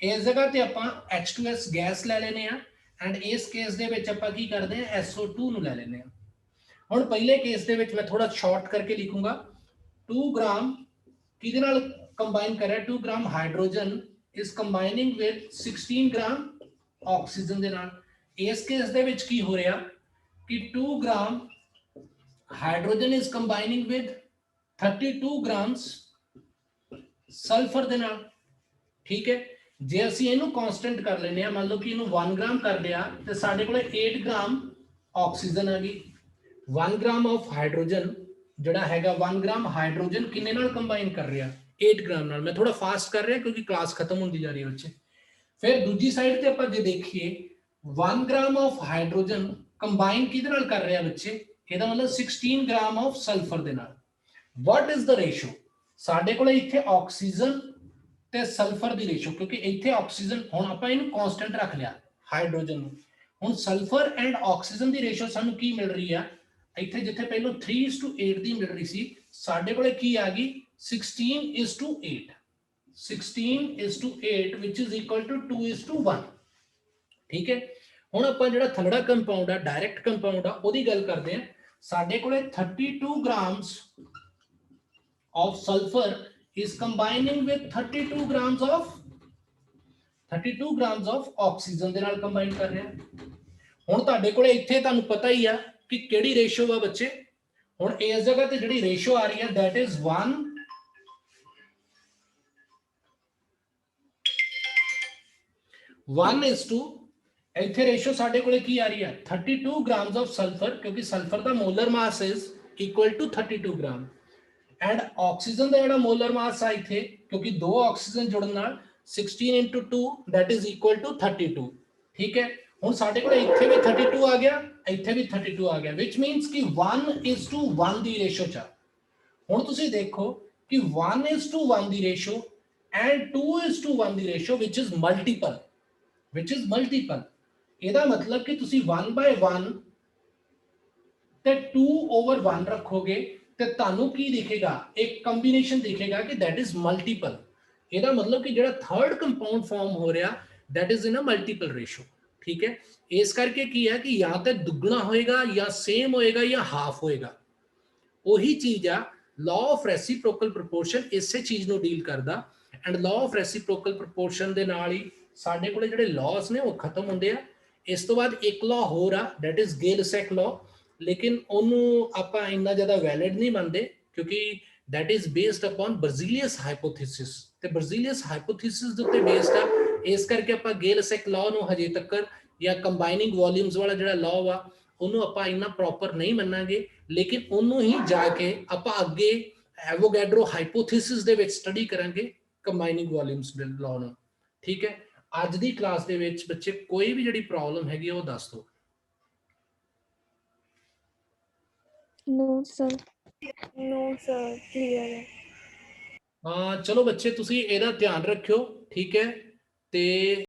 ਇਸ ਜਗ੍ਹਾ ਤੇ ਆਪਾਂ H2S ਗੈਸ ਲੈ ਲੈਨੇ ਆ ਐਂਡ ਇਸ ਕੇਸ ਦੇ ਵਿੱਚ ਆਪਾਂ ਕੀ ਕਰਦੇ ਹਾਂ SO2 ਨੂੰ ਲੈ ਲੈਂਦੇ ਹਾਂ। ਹੁਣ ਪਹਿਲੇ ਕੇਸ ਦੇ ਵਿੱਚ ਮੈਂ ਥੋੜਾ ਸ਼ਾਰਟ ਕਰਕੇ ਲਿਖੂੰਗਾ 2 ਗ੍ਰਾਮ ਕਿਹਦੇ ਨਾਲ ਕੰਬਾਈਨ ਕਰ ਰਿਹਾ 2 gram hydrogen is combining with 16 gram oxygen ਦੇ ਨਾਲ। ਇਸ ਕੇਸ ਦੇ ਵਿੱਚ ਕੀ ਹੋ ਰਿਹਾ ਕਿ 2 gram hydrogen is combining with 32 grams sulphur ਦੇ ਨਾਲ। ਠੀਕ ਹੈ, ਜੇ ਅਸੀਂ ਇਹਨੂੰ ਕਾਂਸਟੈਂਟ ਕਰ ਲੈਂਦੇ ਆ ਮੰਨ ਲਓ ਕਿ ਇਹਨੂੰ 1 ਗ੍ਰਾਮ ਕਰ ਲਿਆ ਤੇ ਸਾਡੇ ਕੋਲ 8 ਗ੍ਰਾਮ ਆਕਸੀਜਨ ਆ ਗਈ। 1 ਗ੍ਰਾਮ ਆਫ ਹਾਈਡਰੋਜਨ ਜਿਹੜਾ ਹੈਗਾ 1 ਗ੍ਰਾਮ ਹਾਈਡਰੋਜਨ ਕਿੰਨੇ ਨਾਲ ਕੰਬਾਈਨ ਕਰ ਰਿਹਾ 8 ਗ੍ਰਾਮ ਨਾਲ। ਮੈਂ ਥੋੜਾ ਫਾਸਟ ਕਰ ਰਿਹਾ ਕਿਉਂਕਿ ਕਲਾਸ ਖਤਮ ਹੁੰਦੀ ਜਾ ਰਹੀ ਹੈ ਬੱਚੇ। ਫਿਰ ਦੂਜੀ ਸਾਈਡ ਤੇ ਆਪਾਂ ਜੇ ਦੇਖੀਏ 1 ਗ੍ਰਾਮ ਆਫ ਹਾਈਡਰੋਜਨ ਕੰਬਾਈਨ ਕਿਹਦੇ ਨਾਲ ਕਰ ਰਿਹਾ ਬੱਚੇ, ਇਹਦਾ ਮਤਲਬ 16 ਗ੍ਰਾਮ ਆਫ ਸਲਫਰ ਦੇ ਨਾਲ। ਵਾਟ ਇਜ਼ ਦ ਰੇਸ਼ੋ, ਸਾਡੇ ਕੋਲ ਇੱਥੇ ਆਕਸੀਜਨ ਤੇ ਸਲਫਰ ਦੀ ਰੇਸ਼ੋ, ਕਿਉਂਕਿ ਇੱਥੇ ਆਕਸੀਜਨ ਹੁਣ ਆਪਾਂ ਇਹਨੂੰ ਕਾਂਸਟੈਂਟ ਰੱਖ ਲਿਆ ਹਾਈਡਰੋਜਨ ਨੂੰ। ਹੁਣ sulphur and oxygen the ratio ਸਾਨੂੰ ਕੀ ਮਿਲ ਰਹੀ ਆ, ਇੱਥੇ ਜਿੱਥੇ ਪਹਿਲਾਂ 3:8 ਦੀ ਮਿਲ ਰਹੀ ਸੀ ਸਾਡੇ ਕੋਲੇ ਕੀ ਆ ਗਈ 16:8। 16:8 which is equal to 2:1। ਠੀਕ ਹੈ, ਹੁਣ ਆਪਾਂ ਜਿਹੜਾ ਥਰੜਾ ਕੰਪਾਊਂਡ ਆ ਡਾਇਰੈਕਟ ਕੰਪਾਊਂਡ ਆ ਉਹਦੀ ਗੱਲ ਕਰਦੇ ਆ। ਸਾਡੇ ਕੋਲੇ 32 grams of sulfur is combining with 32 grams of oxygen ਦੇ ਨਾਲ ਕੰਬਾਈਨ ਕਰ ਰਿਹਾ। ਹੁਣ ਤੁਹਾਡੇ ਕੋਲੇ ਇੱਥੇ ਤੁਹਾਨੂੰ ਪਤਾ ਹੀ ਆ ਕਿ ਕਿਹੜੀ ਰੇਸ਼ੋ ਆ ਬੱਚੇ। ਹੁਣ ਇਸ ਜਗ੍ਹਾ ਤੇ ਜਿਹੜੀ ਰੇਸ਼ੋ ਆ ਰਹੀ ਹੈ that is 1:, ਇੱਥੇ ਰੇਸ਼ੋ ਸਾਡੇ ਕੋਲੇ ਕੀ ਆ ਰਹੀ ਹੈ 32 grams of sulfur, ਕਿਉਂਕਿ ਸਲਫਰ ਦਾ molar mass is equal to 32 gram and oxygen ਦਾ ਜਿਹੜਾ ਮੋਲਰ ਮਾਸ ਆ ਇੱਥੇ ਕਿਉਂਕਿ ਦੋ ਆਕਸੀਜਨ ਜੁੜਨ ਨਾਲ 16 into 2 that is equal to 32। ਠੀਕ ਹੈ, ਹੁਣ ਸਾਡੇ ਕੋਲ ਇੱਥੇ ਵੀ 32 ਆ ਗਿਆ ਇੱਥੇ ਵੀ 32 ਆ ਗਿਆ which means ਕਿ 1:1 ਦੀ ਰੇਸ਼ੋ ਚ। ਹੁਣ ਤੁਸੀਂ ਦੇਖੋ ਕਿ 1:1 ਦੀ ratio and 2:1 the ratio which is multiple ਇਹਦਾ ਮਤਲਬ ਕਿ ਤੁਸੀਂ 1/1 ਤੇ 2/1 ਰੱਖੋਗੇ ਤੇ ਤੁਹਾਨੂੰ ਕੀ ਦਿਖੇਗਾ ਇੱਕ ਕੰਬੀਨੇਸ਼ਨ ਦਿਖੇਗਾ ਕਿ that is multiple। ਇਹਦਾ ਮਤਲਬ ਕਿ ਜਿਹੜਾ ਥਰਡ ਕੰਪਾਊਂਡ ਫਾਰਮ ਹੋ ਰਿਹਾ that is in a multiple ratio। ਠੀਕ ਹੈ, ਇਸ ਕਰਕੇ ਕੀ ਹੈ ਕਿ ਜਾਂ ਤਾਂ ਦੁੱਗਣਾ ਹੋਏਗਾ ਜਾਂ ਸੇਮ ਹੋਏਗਾ ਜਾਂ ਹਾਫ ਹੋਏਗਾ। ਉਹੀ ਚੀਜ਼ ਆ ਲਾਅ ਆਫ ਰੈਸੀਪ੍ਰੋਕਲ ਪ੍ਰੋਪੋਰਸ਼ਨ ਇਸੇ ਚੀਜ਼ ਨੂੰ ਡੀਲ ਕਰਦਾ and law of reciprocal proportion ਦੇ ਨਾਲ ਹੀ ਸਾਡੇ ਕੋਲੇ ਜਿਹੜੇ ਲਾਅਸ ਨੇ ਉਹ ਖਤਮ ਹੁੰਦੇ ਆ। ਇਸ ਤੋਂ ਬਾਅਦ ਇੱਕ ਲਾਅ ਹੋਰ ਆ that is ਗੇਲ-ਸੈਕ ਲਾਅ, ਲੇਕਿਨ ਉਹਨੂੰ ਆਪਾਂ ਇੰਨਾ ਜ਼ਿਆਦਾ ਵੈਲਿਡ ਨਹੀਂ ਮੰਨਦੇ ਕਿਉਂਕਿ that is based upon Berzelius hypothesis ਤੇ Berzelius hypothesis ਦੇ ਉੱਤੇ ਬੇਸਡ ਆ। ਇਸ ਕਰਕੇ ਆਪਾਂ ਗੇਲ-ਸੈਕ ਲਾਅ ਨੂੰ ਹਜੇ ਤੱਕ ਜਾਂ ਕੰਬਾਈਨਿੰਗ ਵੋਲਿਊਮਸ ਵਾਲਾ ਜਿਹੜਾ ਲਾਅ ਵਾ ਉਹਨੂੰ ਆਪਾਂ ਇੰਨਾ ਪ੍ਰੋਪਰ ਨਹੀਂ ਮੰਨਾਂਗੇ, ਲੇਕਿਨ ਉਹਨੂੰ ਹੀ ਜਾ ਕੇ ਆਪਾਂ ਅੱਗੇ ਐਵੋਗੈਡਰੋ ਹਾਈਪੋਥੇਸਿਸ ਦੇ ਵਿੱਚ ਸਟੱਡੀ ਕਰਾਂਗੇ ਕੰਬਾਈਨਿੰਗ ਵੋਲਿਊਮਸ ਦੇ ਲਾਅ ਨੂੰ। ਠੀਕ ਹੈ, ਅੱਜ ਦੀ ਕਲਾਸ ਦੇ ਵਿੱਚ ਬੱਚੇ ਕੋਈ ਵੀ ਜਿਹੜੀ ਪ੍ਰੋਬਲਮ ਹੈਗੀ ਉਹ ਦੱਸ ਦਿਓ। No sir, clear ਹੈ। ਚਲੋ ਬੱਚੇ ਤੁਸੀਂ ਇਹਦਾ ਧਿਆਨ ਰੱਖਿਓ। ਠੀਕ ਹੈ, ਤੇ